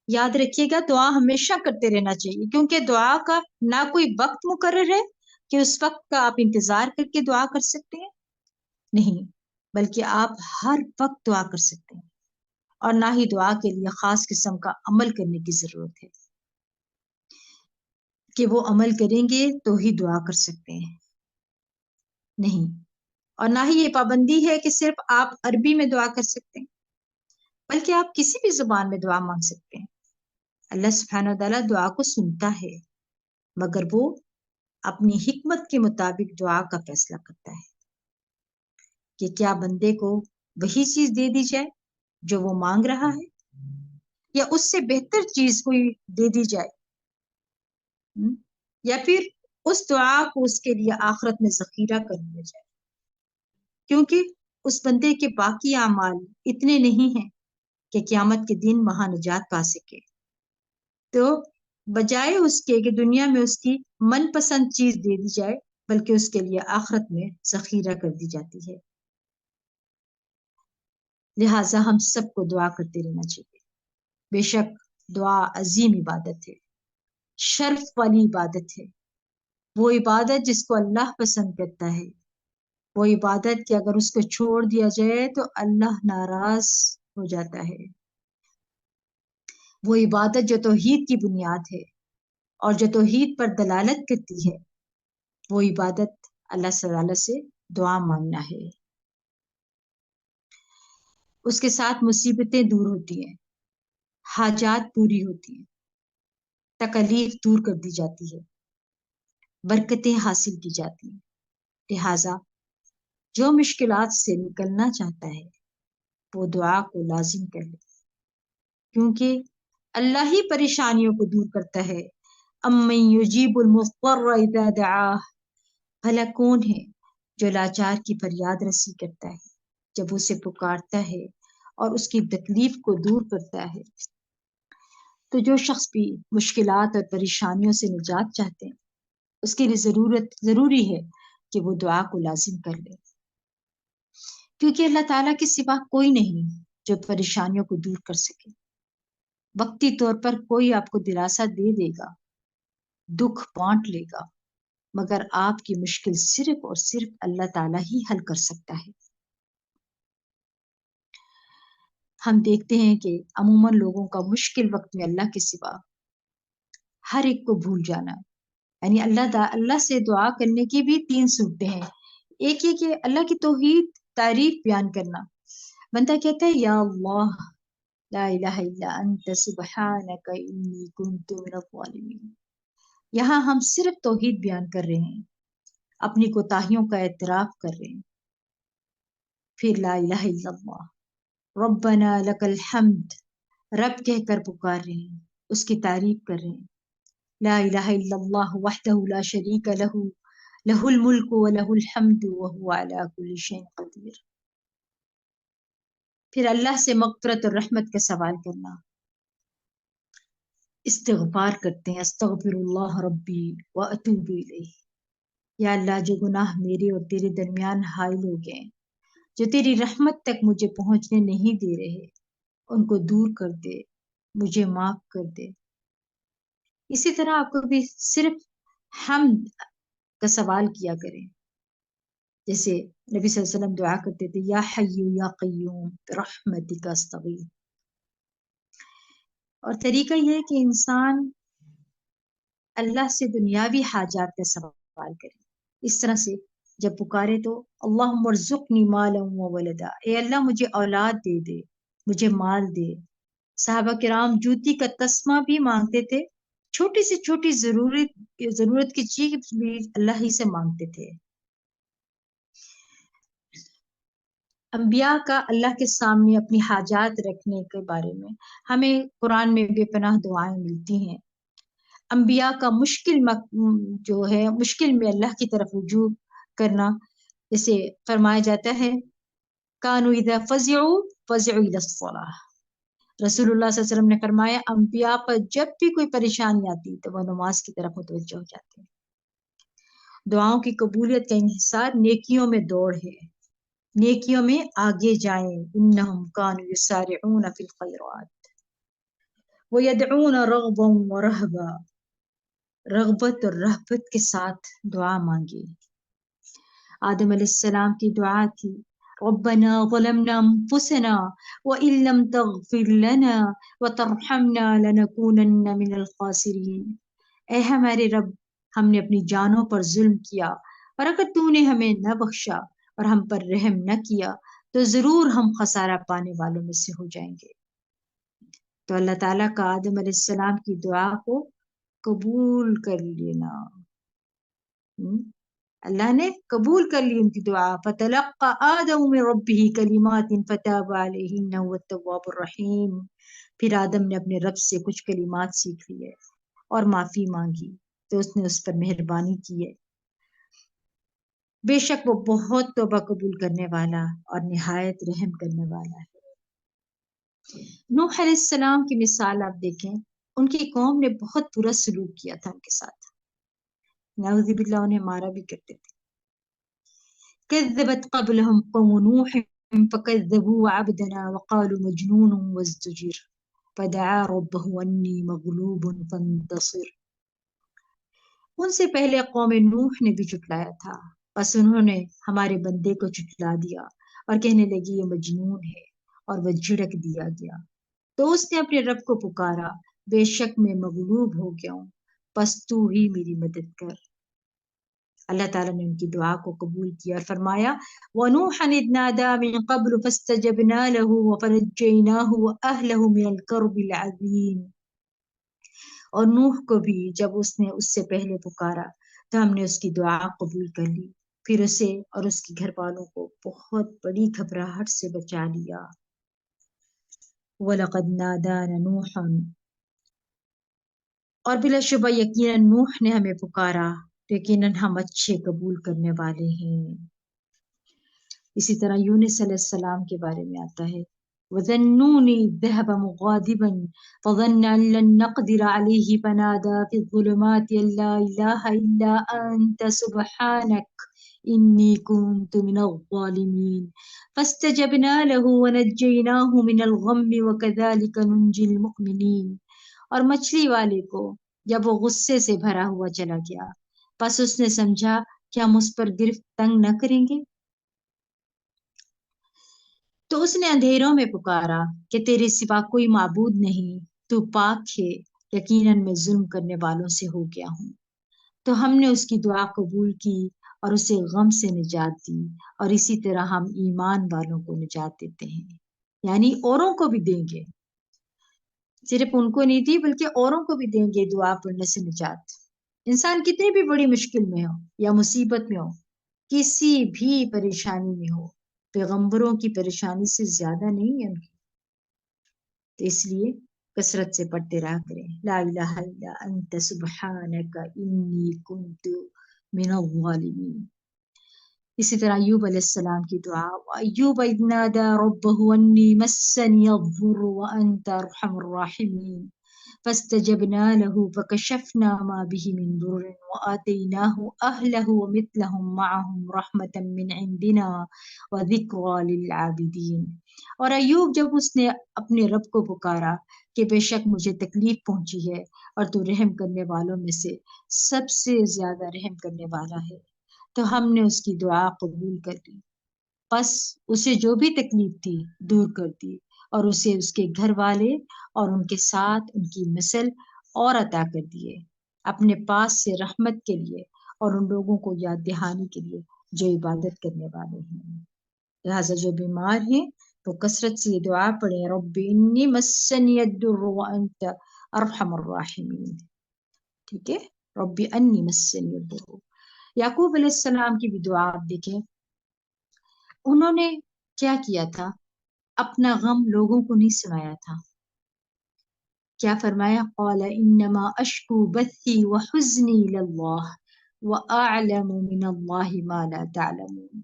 یاد رکھیے گا دعا ہمیشہ کرتے رہنا چاہیے، کیونکہ دعا کا نہ کوئی وقت مقرر ہے کہ اس وقت کا آپ انتظار کر کے دعا کر سکتے ہیں، نہیں، بلکہ آپ ہر وقت دعا کر سکتے ہیں، اور نہ ہی دعا کے لیے خاص قسم کا عمل کرنے کی ضرورت ہے کہ وہ عمل کریں گے تو ہی دعا کر سکتے ہیں، نہیں۔ اور نہ ہی یہ پابندی ہے کہ صرف آپ عربی میں دعا کر سکتے ہیں، بلکہ آپ کسی بھی زبان میں دعا مانگ سکتے ہیں۔ اللہ سبحانہ و تعالیٰ دعا کو سنتا ہے، مگر وہ اپنی حکمت کے مطابق دعا کا فیصلہ کرتا ہے کہ کیا بندے کو وہی چیز دے دی جائے جو وہ مانگ رہا ہے، یا اس سے بہتر چیز کوئی دے دی جائے، یا پھر اس دعا کو اس کے لیے آخرت میں ذخیرہ کر لیا جائے، کیونکہ اس بندے کے باقی اعمال اتنے نہیں ہیں کہ قیامت کے دن وہاں نجات پا سکے۔ تو بجائے اس کے کہ دنیا میں اس کی من پسند چیز دے دی جائے، بلکہ اس کے لیے آخرت میں ذخیرہ کر دی جاتی ہے۔ لہٰذا ہم سب کو دعا کرتے رہنا چاہیے۔ بے شک دعا عظیم عبادت ہے، شرف والی عبادت ہے، وہ عبادت جس کو اللہ پسند کرتا ہے، وہ عبادت کہ اگر اس کو چھوڑ دیا جائے تو اللہ ناراض ہو جاتا ہے، وہ عبادت جو توحید کی بنیاد ہے اور جو توحید پر دلالت کرتی ہے، وہ عبادت اللہ تعالی سے دعا مانگنا ہے۔ اس کے ساتھ مصیبتیں دور ہوتی ہیں، حاجات پوری ہوتی ہیں، تکلیف دور کر دی جاتی ہے، برکتیں حاصل کی جاتی ہیں۔ لہٰذا جو مشکلات سے نکلنا چاہتا ہے وہ دعا کو لازم کر لے، کیونکہ اللہ ہی پریشانیوں کو دور کرتا ہے۔ امن یجیب المضطر اذا دعاہ، بھلا کون ہے جو لاچار کی فریاد رسی کرتا ہے جب اسے پکارتا ہے اور اس کی تکلیف کو دور کرتا ہے۔ تو جو شخص بھی مشکلات اور پریشانیوں سے نجات چاہتے ہیں اس کے لیے ضروری ہے کہ وہ دعا کو لازم کر لے، کیونکہ اللہ تعالیٰ کے سوا کوئی نہیں جو پریشانیوں کو دور کر سکے۔ وقتی طور پر کوئی آپ کو دلاسا دے دے گا، دکھ بانٹ لے گا، مگر آپ کی مشکل صرف اور صرف اللہ تعالیٰ ہی حل کر سکتا ہے۔ ہم دیکھتے ہیں کہ عموماً لوگوں کا مشکل وقت میں اللہ کے سوا ہر ایک کو بھول جانا، یعنی اللہ سے دعا کرنے کی بھی تین صورتیں ہیں۔ ایک یہ کہ اللہ کی توحید تعریف بیان کرنا، بندہ کہتا ہے یا اللہ لا الہ الا انت سبحانک انی کنت من الظالمین۔ یہاں ہم صرف توحید بیان کر رہے ہیں، اپنی کوتاہیوں کا اعتراف کر رہے ہیں۔ پھر لا الہ الا اللہ، ربنا لک الحمد، رب کہہ کر پکار رہے ہیں، اس کی تعریف کر رہے ہیں۔ لا الہ الا اللہ وحدہ لا شریک لہ، لہ الملک ولہ الحمد وہو علی کل شیء قدیر۔ پھر اللہ سے مغفرت اور رحمت کا سوال کرنا، استغفار کرتے ہیں، استغفر اللہ ربی واتوب الیہ۔ یا اللہ جو گناہ میرے اور تیرے درمیان حائل ہو گئے، جو تیری رحمت تک مجھے پہنچنے نہیں دے رہے، ان کو دور کر دے، مجھے معاف کر دے۔ اسی طرح آپ کو بھی صرف حمد کا سوال کیا کریں، جیسے نبی صلی اللہ علیہ وسلم دعا کرتے تھے یا حی یا قیوم برحمتک استغیث۔ اور طریقہ یہ ہے کہ انسان اللہ سے دنیاوی حاجات کا سوال کرے، اس طرح سے جب پکارے تو اللہم ارزقنی مالا وولدا، اے اللہ مجھے اولاد دے دے، مجھے مال دے۔ صحابہ کرام جوتی کا تسمہ بھی مانگتے تھے، چھوٹی سے چھوٹی ضرورت کی چیز بھی اللہ ہی سے مانگتے تھے۔ انبیاء کا اللہ کے سامنے اپنی حاجات رکھنے کے بارے میں ہمیں قرآن میں بے پناہ دعائیں ملتی ہیں۔ انبیاء کا جو ہے مشکل میں اللہ کی طرف رجوع کرنا، جیسے فرمایا جاتا ہے کانوا اذا فزعوا فزعوا الى الصلاۃ، رسول اللہ صلی اللہ علیہ وسلم نے فرمایا انبیاء پر جب بھی کوئی پریشانی آتی تو وہ نماز کی طرف متوجہ ہو جاتے ہیں۔ دعاؤں کی قبولیت کا انحصار نیکیوں میں دوڑ ہے، نیکیوں میں آگے جائیں، انہم کانوا یسارعون فی الخیرات ویدعون رغبا ورہبا، رغبت اور رہبت کے ساتھ دعا مانگی۔ آدم علیہ السلام کی دعا تھی ربنا ظلمنا انفسنا وان لم تغفر لنا وترحمنا لنكونن من الخاسرین، اے ہمارے رب، ہم نے اپنی جانوں پر ظلم کیا، اور اگر تو نے ہمیں نہ بخشا اور ہم پر رحم نہ کیا تو ضرور ہم خسارہ پانے والوں میں سے ہو جائیں گے۔ تو اللہ تعالیٰ کا آدم علیہ السلام کی دعا کو قبول کر لینا، اللہ نے قبول کر لی ان کی دعا۔ فتلقى آدم من ربه کلمات فتاب علیہ انہ هو التواب الرحیم، پھر آدم نے اپنے رب سے کچھ کلمات سیکھ لیے اور معافی مانگی تو اس نے اس پر مہربانی کی ہے، بے شک وہ بہت توبہ قبول کرنے والا اور نہایت رحم کرنے والا ہے۔ نوح علیہ السلام کی مثال آپ دیکھیں، ان کی قوم نے بہت برا سلوک کیا تھا ان کے ساتھ، نعوذ باللہ انہیں مارا بھی کرتے تھے۔ كذبت قبلهم قوم نوح فكذبوا عبدنا وقالوا مجنون وازدجر فدعا ربه انی مغلوب فانتصر، ان سے پہلے قوم نوح نے بھی جھٹلایا تھا، بس انہوں نے ہمارے بندے کو جھٹلا دیا اور کہنے لگی یہ مجنون ہے، اور وہ جھڑک دیا گیا۔ تو اس نے اپنے رب کو پکارا، بے شک میں مغلوب ہو گیا ہوں، پس تو ہی میری مدد کر۔ اللہ تعالیٰ نے ان کی دعا کو قبول کیا اور فرمایا وَنُوحًا إِذْ نَادَىٰ مِن قَبْلُ فَاسْتَجَبْنَا لَهُ وَفَنَجَّيْنَاهُ وَأَهْلَهُ مِنَ الْكَرْبِ الْعَظِيمِ، اور نوح کو بھی جب اس نے اس سے پہلے پکارا تو ہم نے اس کی دعا قبول کر لی، پھر اسے اور اس کے گھر والوں کو بہت بڑی گھبراہٹ سے بچا لیا۔ وَلَقَدْ نَادَانَا نُوحٌ، اور بلا شبہ یقیناً نوح نے ہمیں پکارا، یقیناً ہم اچھے قبول کرنے والے ہیں۔ اسی طرح یونس علیہ السلام کے بارے میں آتا ہے وَذَنُّونِ إِذْ ذَهَبَ مُغَاضِبًا فَظَنَّ أَن لَّن نَّقْدِرَ عَلَيْهِ فَنَادَىٰ فِي الظُّلُمَاتِ أَن لَّا إِلَٰهَ إِلَّا أَنتَ سُبْحَانَكَ إِنِّي كُنتُ مِنَ الظَّالِمِينَ فَاسْتَجَبْنَا لَهُ وَنَجَّيْنَاهُ مِنَ الْغَمِّ وَكَذَٰلِكَ نُنجِي الْمُؤْمِنِينَ، اور مچھلی والے کو جب وہ غصے سے بھرا ہوا چلا گیا، پس اس نے سمجھا کہ ہم اس پر گرفت تنگ نہ کریں گے، تو اس نے اندھیروں میں پکارا کہ تیرے سوا کوئی معبود نہیں، تو پاک ہے، یقیناً میں ظلم کرنے والوں سے ہو گیا ہوں۔ تو ہم نے اس کی دعا قبول کی اور اسے غم سے نجات دی، اور اسی طرح ہم ایمان والوں کو نجات دیتے ہیں، یعنی اوروں کو بھی دیں گے، صرف ان کو نہیں دی بلکہ اوروں کو بھی دیں گے دعا پڑھنے سے نجات۔ انسان کتنی بھی بڑی مشکل میں ہو یا مصیبت میں ہو، کسی بھی پریشانی میں ہو، پیغمبروں کی پریشانی سے زیادہ نہیں ہے ان کی، تو اس لیے کثرت سے پڑھتے رہا کریں لا الہ الا انت سبحانک انی کنت من الظالمین۔ اسی طرح ایوب علیہ السلام کی دعا ایوب اذ نادى ربه انی مسنی الضر وانت ارحم الراحمین فاستجبنا له فكشفنا ما به من ضر وآتيناه أهله ومثلهم معهم رحمة من عندنا وذكرى للعابدين، اور ایوب جب اس نے اپنے رب کو پکارا کہ بے شک مجھے تکلیف پہنچی ہے اور تو رحم کرنے والوں میں سے سب سے زیادہ رحم کرنے والا ہے، تو ہم نے اس کی دعا قبول کر لی، پس اسے جو بھی تکلیف تھی دور کر دی، اور اسے اس کے گھر والے اور ان کے ساتھ ان کی نسل اور عطا کر دیے اپنے پاس سے رحمت کے لیے اور ان لوگوں کو یاد دہانی کے لیے جو عبادت کرنے والے ہیں۔ لہٰذا جو بیمار ہیں تو کثرت سے یہ دعا پڑھیں رب انی مسنی الضر وانت ارحم الراحمین، ٹھیک ہے، رب انی مسنی الضر۔ یعقوب علیہ السلام کی بھی دعا آپ دیکھیں، انہوں نے کیا کیا تھا، اپنا غم لوگوں کو نہیں سنایا تھا، کیا فرمایا قال انما اشکو بثی وحزنی اللہ واعلم من اللہ ما لا تعلمون،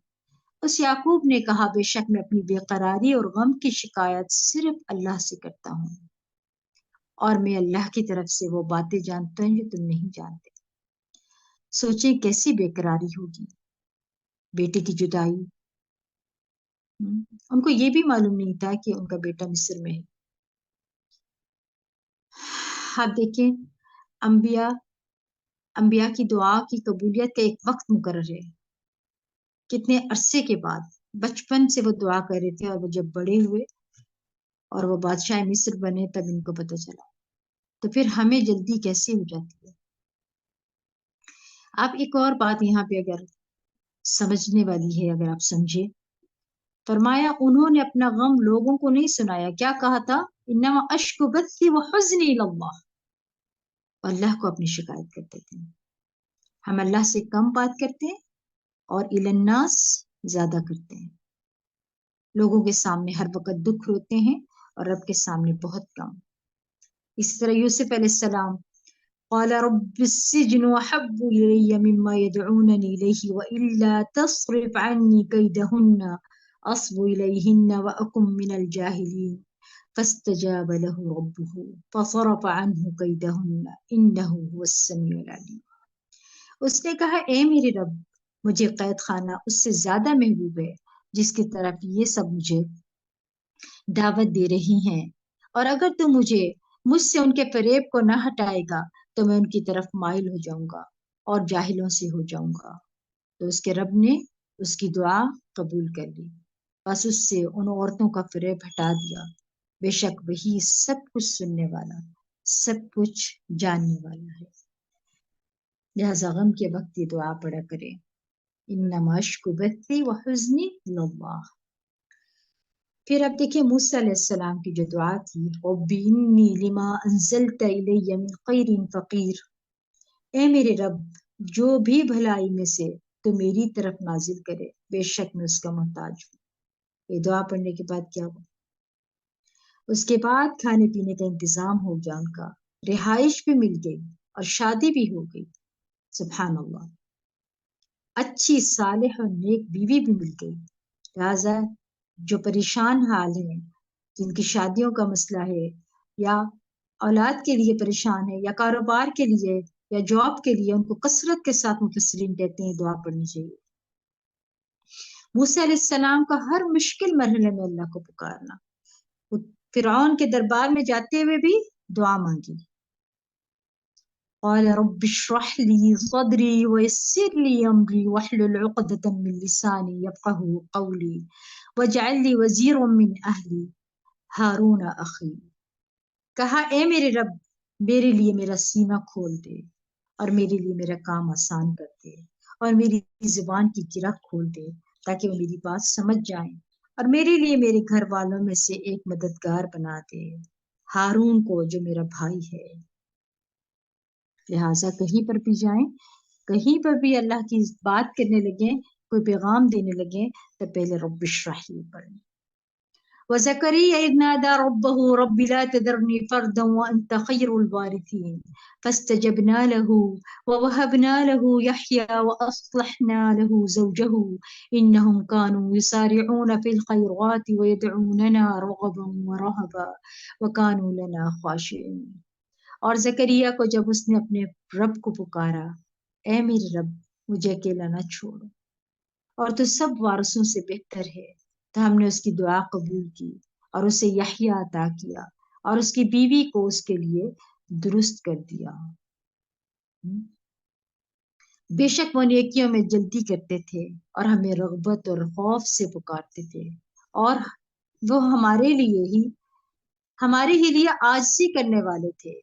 اس یعقوب نے کہا بے شک میں اپنی بے قراری اور غم کی شکایت صرف اللہ سے کرتا ہوں، اور میں اللہ کی طرف سے وہ باتیں جانتا ہوں جو تم نہیں جانتے۔ سوچیں کیسی بے قراری ہوگی، بیٹے کی جدائی، ان کو یہ بھی معلوم نہیں تھا کہ ان کا بیٹا مصر میں ہے۔ آپ دیکھیں انبیاء کی دعا کی قبولیت کا ایک وقت مقرر ہے، کتنے عرصے کے بعد بچپن سے وہ دعا کر رہے تھے، اور وہ جب بڑے ہوئے اور وہ بادشاہ مصر بنے تب ان کو پتہ چلا. تو پھر ہمیں جلدی کیسے ہو جاتی ہے؟ آپ ایک اور بات یہاں پہ اگر سمجھنے والی ہے، اگر آپ سمجھے، فرمایا انہوں نے اپنا غم لوگوں کو نہیں سنایا. کیا کہا تھا؟ انما اشکو بثی وحزنی اللہ. اللہ کو اپنی شکایت کرتے تھے. ہم اللہ سے کم بات کرتے ہیں اور الی الناس زیادہ کرتے ہیں. لوگوں کے سامنے ہر وقت دکھ روتے ہیں اور رب کے سامنے بہت کم. اسی طرح یوسف علیہ السلام قال رب السجن احب الی مما يدعوننی الیہ والا تصرف عنی کیدہن اصب الیہن واکن من الجاہلین فاستجاب له ربه فصرف عنه کیدہن انہ هو السمیع العلیم. اس نے کہا اے میرے رب، مجھے قید خانہ اس سے زیادہ محبوب ہے جس کی طرف یہ سب مجھے دعوت دے رہی ہیں، اور اگر تو مجھ سے ان کے فریب کو نہ ہٹائے گا تو میں ان کی طرف مائل ہو جاؤں گا اور جاہلوں سے ہو جاؤں گا. تو اس کے رب نے اس کی دعا قبول کر لی، بس اس سے ان عورتوں کا فریب ہٹا دیا. بے شک وہی سب کچھ سننے والا، سب کچھ جاننے والا ہے. لہذا غم کے وقت یہ دعا پڑھا کرے، انما اشکو بثی وحزنی الی اللہ. پھر اب دیکھیں موسیٰ علیہ السلام کی جو دعا تھی، رب انی لما انزلت الی من خیر فقیر. اے میرے رب، جو بھی بھلائی میں سے تو میری طرف نازل کرے، بے شک میں اس کا محتاج ہوں. یہ دعا پڑھنے کے بعد کیا ہوا؟ اس کے بعد کھانے پینے کا انتظام ہو گیا، ان کا رہائش بھی مل گئی اور شادی بھی ہو گئی. سبحان اللہ. اچھی صالح اور نیک بیوی بھی مل گئی. لہذا جو پریشان حال ہیں، جن کی شادیوں کا مسئلہ ہے یا اولاد کے لیے پریشان ہے یا کاروبار کے لیے یا جاب کے لیے، ان کو کثرت کے ساتھ مفسرین کہتے ہیں دعا پڑھنی چاہیے. موسیٰ علیہ السلام کا ہر مشکل مرحلے میں اللہ کو پکارنا، فرعون کے دربار میں جاتے ہوئے بھی دعا مانگی. قال رب اشرح لي صدري ويسر لي امري واحلل عقدة من لساني يفقهوا قولي واجعل لي وزيرا من اهلي هارون اخي. کہا اے میرے رب، میرے لیے میرا سینہ کھول دے اور میرے لیے میرا کام آسان کر دے اور میری زبان کی گرہ کھول دے تاکہ وہ میری بات سمجھ جائیں، اور میرے لیے میرے گھر والوں میں سے ایک مددگار بنا دے، ہارون کو جو میرا بھائی ہے. لہٰذا کہیں پر بھی جائیں، کہیں پر بھی اللہ کی بات کرنے لگیں، کوئی پیغام دینے لگیں، تو پہلے رب اشرح لی پڑھیں. وَزَكَرِيَّا إِذْ نَادَى رَبَّهُ رَبِّ لَا تَذَرْنِي فَرْدًا وَأَنْتَ خَيْرُ الْوَارِثِينَ فَاسْتَجَبْنَا لَهُ وَوَهَبْنَا لَهُ يَحْيَىٰ وَأَصْلَحْنَا لَهُ زَوْجَهُ إِنَّهُمْ كَانُوا يُسَارِعُونَ فِي الْخَيْرَاتِ وَيَدْعُونَنَا رَغَبًا وَرَهَبًا وَكَانُوا لَنَا خَاشِعِينَ. اور زکریا کو جب اس نے اپنے رب کو پکارا، اے میرے رب، مجھے اکیلا نہ چھوڑ، اور تو سب وارثوں سے بہتر ہے، تو ہم نے اس کی دعا قبول کی اور اسے یحییٰ عطا کیا اور اس کی بیوی کو اس کے لیے درست کر دیا. بے شک وہ نیکیوں میں جلدی کرتے تھے اور ہمیں رغبت اور خوف سے پکارتے تھے، اور وہ ہمارے ہی لیے عاجزی کرنے والے تھے.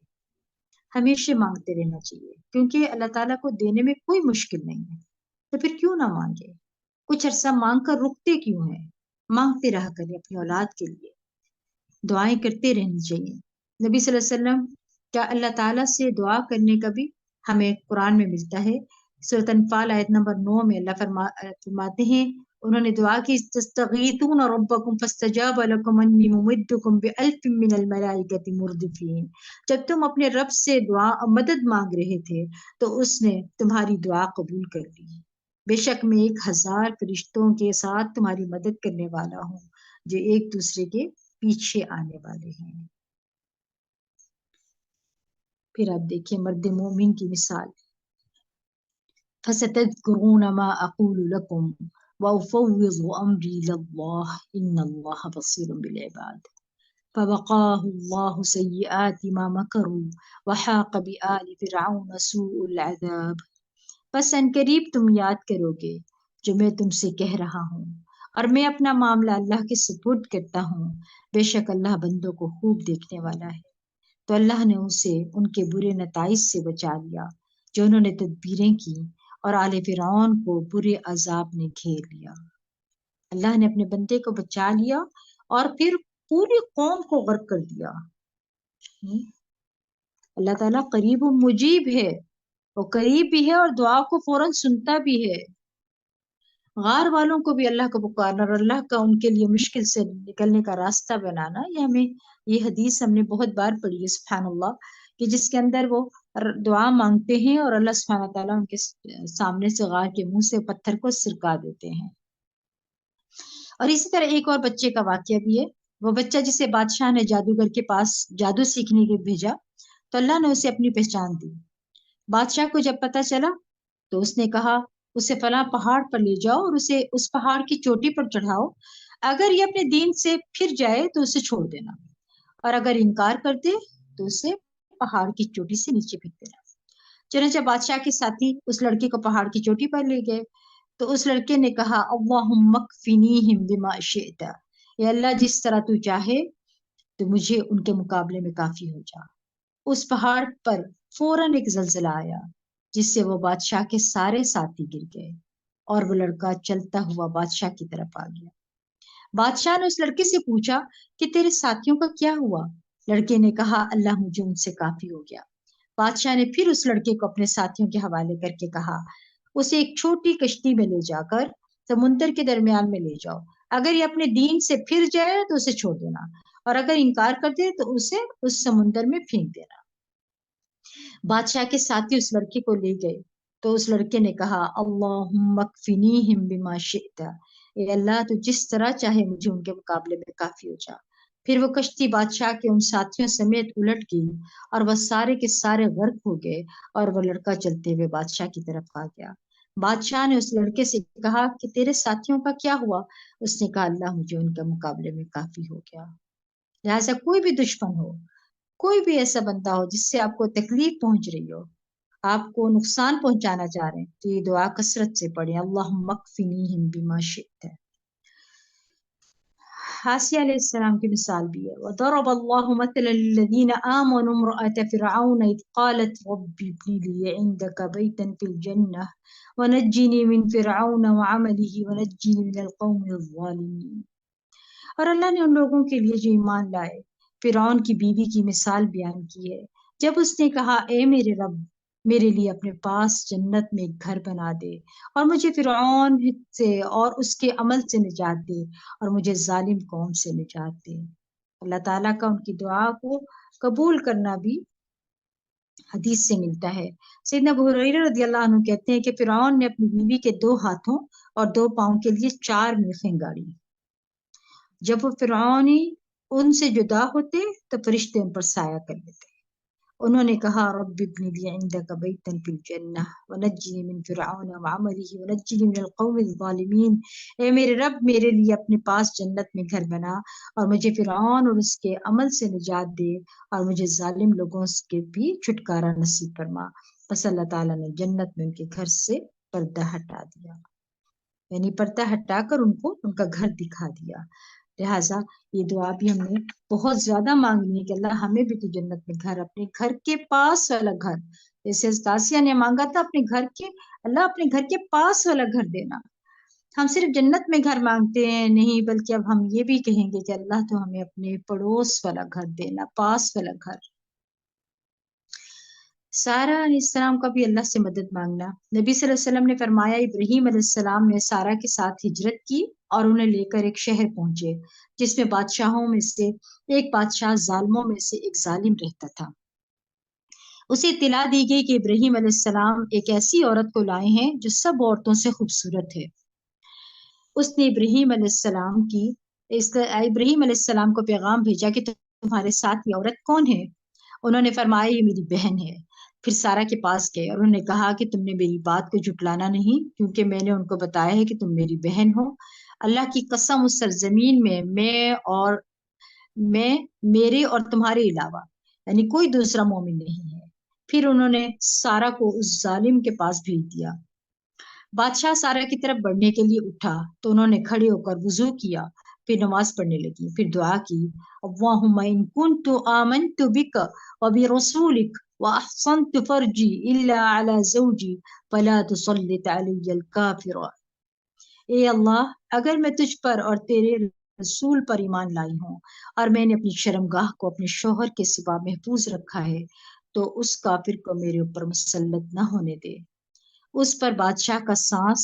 ہمیشہ مانگتے رہنا چاہیے، کیونکہ اللہ تعالیٰ کو دینے میں کوئی مشکل نہیں ہے. تو پھر کیوں نہ مانگے؟ کچھ عرصہ مانگ کر رکتے کیوں ہیں؟ مانگتے رہا کریں اپنی اولاد کے لیے، دعائیں کرتے رہنی چاہیے. نبی صلی اللہ علیہ وسلم کیا اللہ تعالیٰ سے دعا کرنے کا بھی ہمیں قرآن میں ملتا ہے. سورۃ انفال آیت نمبر 9 میں اللہ فرماتے ہیں، انہوں نے دعا کی تستغیثون ربکم فاستجاب لکم انی ممدکم بألف من الملائکۃ مردفین. جب تم اپنے رب سے مدد مانگ رہے تھے تو اس نے تمہاری دعا قبول کر لی. بے شک میں 1000 فرشتوں کے ساتھ تمہاری مدد کرنے والا ہوں جو ایک دوسرے کے پیچھے آنے والے ہیں. پھر آپ دیکھیں مرد مومن کی مثال، فَسَتَذْكُرُونَ مَا أَقُولُ لَكُمْ وَأُفَوِّضُ أَمْرِي إِلَى اللَّهِ إِنَّ اللَّهَ بَصِيرٌ بِالْعِبَادِ. فَوَقَاهُ اللَّهُ سَيِّئَاتِ مَا مَكَرُوا وَحَاقَ بِآلِ فِرْعَوْنَ سُوءُ الْعَذَابِ. بس ان قریب تم یاد کرو گے جو میں تم سے کہہ رہا ہوں، اور میں اپنا معاملہ اللہ کے سپرد کرتا ہوں، بے شک اللہ بندوں کو خوب دیکھنے والا ہے۔ تو اللہ نے اسے ان کے برے نتائج سے بچا لیا جو انہوں نے تدبیریں کی، اور آل فرعون کو برے عذاب نے گھیر لیا۔ اللہ نے اپنے بندے کو بچا لیا اور پھر پوری قوم کو غرق کر دیا۔ اللہ تعالیٰ قریب و مجیب ہے، وہ قریب بھی ہے اور دعا کو فوراً سنتا بھی ہے۔ غار والوں کو بھی اللہ کو پکارنا اور اللہ کا ان کے لیے مشکل سے نکلنے کا راستہ بنانا، یہ حدیث ہم نے بہت بار پڑھی ہے، سبحان اللہ، کہ جس کے اندر وہ دعا مانگتے ہیں اور اللہ سبحانہ تعالیٰ ان کے سامنے سے غار کے منہ سے پتھر کو سرکا دیتے ہیں۔ اور اسی طرح ایک اور بچے کا واقعہ بھی ہے، وہ بچہ جسے بادشاہ نے جادوگر کے پاس جادو سیکھنے کے بھیجا تو اللہ نے اسے اپنی پہچان دی۔ بادشاہ کو جب پتہ چلا تو اس نے کہا اسے فلاں پہاڑ پر لے جاؤ اور اسے اس پہاڑ کی چوٹی پر چڑھاؤ، اگر یہ اپنے دین سے پھر جائے تو اسے چھوڑ دینا، اور اگر انکار کر دے تو اسے پہاڑ کی چوٹی سے نیچے پھینک دینا۔ چنانچہ بادشاہ کے ساتھی اس لڑکے کو پہاڑ کی چوٹی پر لے گئے تو اس لڑکے نے کہا اللہم اکفنیہم بما شئت، اے اللہ جس طرح تو چاہے تو مجھے ان کے مقابلے میں کافی ہو جا۔ اس پہاڑ پر فوراً ایک زلزلہ آیا جس سے وہ بادشاہ کے سارے ساتھی گر گئے اور وہ لڑکا چلتا ہوا بادشاہ کی طرف آ گیا۔ بادشاہ نے اس لڑکے سے پوچھا کہ تیرے ساتھیوں کا کیا ہوا؟ لڑکے نے کہا اللہ مجھے ان سے کافی ہو گیا۔ بادشاہ نے پھر اس لڑکے کو اپنے ساتھیوں کے حوالے کر کے کہا اسے ایک چھوٹی کشتی میں لے جا کر سمندر کے درمیان میں لے جاؤ، اگر یہ اپنے دین سے پھر جائے تو اسے چھوڑ دینا، اور اگر انکار کر دے تو اسے اس سمندر میں پھینک دینا۔ بادشاہ کے ساتھی اس لڑکے کو لے گئے تو اس لڑکے نے کہا اللہم اکفنیہم بما شئت، اے اللہ تو جس طرح چاہے مجھے ان کے مقابلے میں کافی ہو جا۔ پھر وہ کشتی بادشاہ کے ان ساتھیوں سمیت الٹ گئی اور وہ سارے کے سارے غرق ہو گئے، اور وہ لڑکا چلتے ہوئے بادشاہ کی طرف آ گیا۔ بادشاہ نے اس لڑکے سے کہا کہ تیرے ساتھیوں کا کیا ہوا؟ اس نے کہا اللہ مجھے ان کے مقابلے میں کافی ہو گیا۔ لہٰذا کوئی بھی دشمن ہو، کوئی بھی ایسا بندہ ہو جس سے آپ کو تکلیف پہنچ رہی ہو، آپ کو نقصان پہنچانا چاہ رہے ہیں، تو یہ دعا کثرت سے پڑھیں اللہم اکفنیہم بما شئت۔ آسیہ علیہ السلام کی مثال بھی ہے، وَضَرَبَ اللَّهُ مَثَلًا لِّلَّذِينَ آمَنُوا امْرَأَتَ فِرْعَوْنَ إِذْ قَالَتْ رَبِّ ابْنِ لِي عِندَكَ بَيْتًا فِي الْجَنَّةِ وَنَجِّنِي مِنْ فِرْعَوْنَ وَعَمَلِهِ وَنَجِّنِي مِنَ الْقَوْمِ الظَّالِمِينَ۔ اور اللہ نے ان لوگوں کے لیے جو ایمان لائے فرعون کی بیوی کی مثال بیان کی ہے، جب اس نے کہا اے میرے رب میرے لیے اپنے پاس جنت میں ایک گھر بنا دے اور مجھے فرعون سے اور اس کے عمل سے نجات دے اور مجھے ظالم قوم سے نجات دے۔ اللہ تعالیٰ کا ان کی دعا کو قبول کرنا بھی حدیث سے ملتا ہے۔ سیدنا ابو ہریرہ رضی اللہ عنہ کہتے ہیں کہ فرعون نے اپنی بیوی کے 2 ہاتھوں اور 2 پاؤں کے لیے 4 میخیں گاڑی۔ جب وہ فرعونی ان سے جدا ہوتے تو فرشتے ان پر سایہ کر لیتے۔ انہوں نے کہا رب ابن لی عندک بیتا فی الجنہ ونجنی من فرعون وعملہ ونجنی من القوم الظالمین، اے میرے رب میرے لیے اپنے پاس جنت میں گھر بنا اور مجھے فرعون اور اس کے عمل سے نجات دے اور مجھے ظالم لوگوں کے بھی چھٹکارا نصیب فرما۔ بس اللہ تعالیٰ نے جنت میں ان کے گھر سے پردہ ہٹا دیا، یعنی پردہ ہٹا کر ان کو ان کا گھر دکھا دیا۔ لہٰذا یہ دعا بھی ہم نے بہت زیادہ مانگنی ہے کہ اللہ ہمیں بھی تو جنت میں گھر، اپنے گھر کے پاس والا گھر، جیسے آسیہ نے مانگا تھا اپنے گھر کے، اللہ اپنے گھر کے پاس والا گھر دینا۔ ہم صرف جنت میں گھر مانگتے ہیں نہیں، بلکہ اب ہم یہ بھی کہیں گے کہ اللہ تو ہمیں اپنے پڑوس والا گھر دینا، پاس والا گھر۔ سارہ علیہ السلام کا بھی اللہ سے مدد مانگنا۔ نبی صلی اللہ علیہ وسلم نے فرمایا ابراہیم علیہ السلام نے سارہ کے ساتھ ہجرت کی اور انہیں لے کر ایک شہر پہنچے جس میں بادشاہوں میں سے ایک بادشاہ ظالموں میں سے ایک ظالم رہتا تھا۔ اسے اطلاع دی گئی کہ ابراہیم علیہ السلام ایک ایسی عورت کو لائے ہیں جو سب عورتوں سے خوبصورت ہے۔ اس نے ابراہیم علیہ السلام کو پیغام بھیجا کہ تمہارے ساتھ یہ عورت کون ہے؟ انہوں نے فرمایا یہ میری بہن ہے۔ پھر سارہ کے پاس گئے اور انہوں نے کہا کہ تم نے میری بات کو جھٹلانا نہیں، کیونکہ میں نے ان کو بتایا ہے کہ تم میری بہن ہو۔ اللہ کی قسم اس سرزمین میں میرے اور تمہارے علاوہ یعنی کوئی دوسرا مومن نہیں ہے۔ پھر انہوں نے سارہ کو اس ظالم کے پاس بھیج دیا۔ بادشاہ سارا کی طرف بڑھنے کے لیے اٹھا تو انہوں نے کھڑے ہو کر وضو کیا، پھر نماز پڑھنے لگی، پھر دعا کی، اللہم ان کنت آمنت بک وبرسولک واحصنت فرجی الا علی زوجی فلا تسلط علی الکافر۔ اے اللہ، اگر میں تجھ پر اور تیرے رسول پر ایمان لائی ہوں اور میں نے اپنی شرمگاہ کو اپنے شوہر کے سوا محفوظ رکھا ہے تو اس کافر کو میرے اوپر مسلط نہ ہونے دے۔ اس پر بادشاہ کا سانس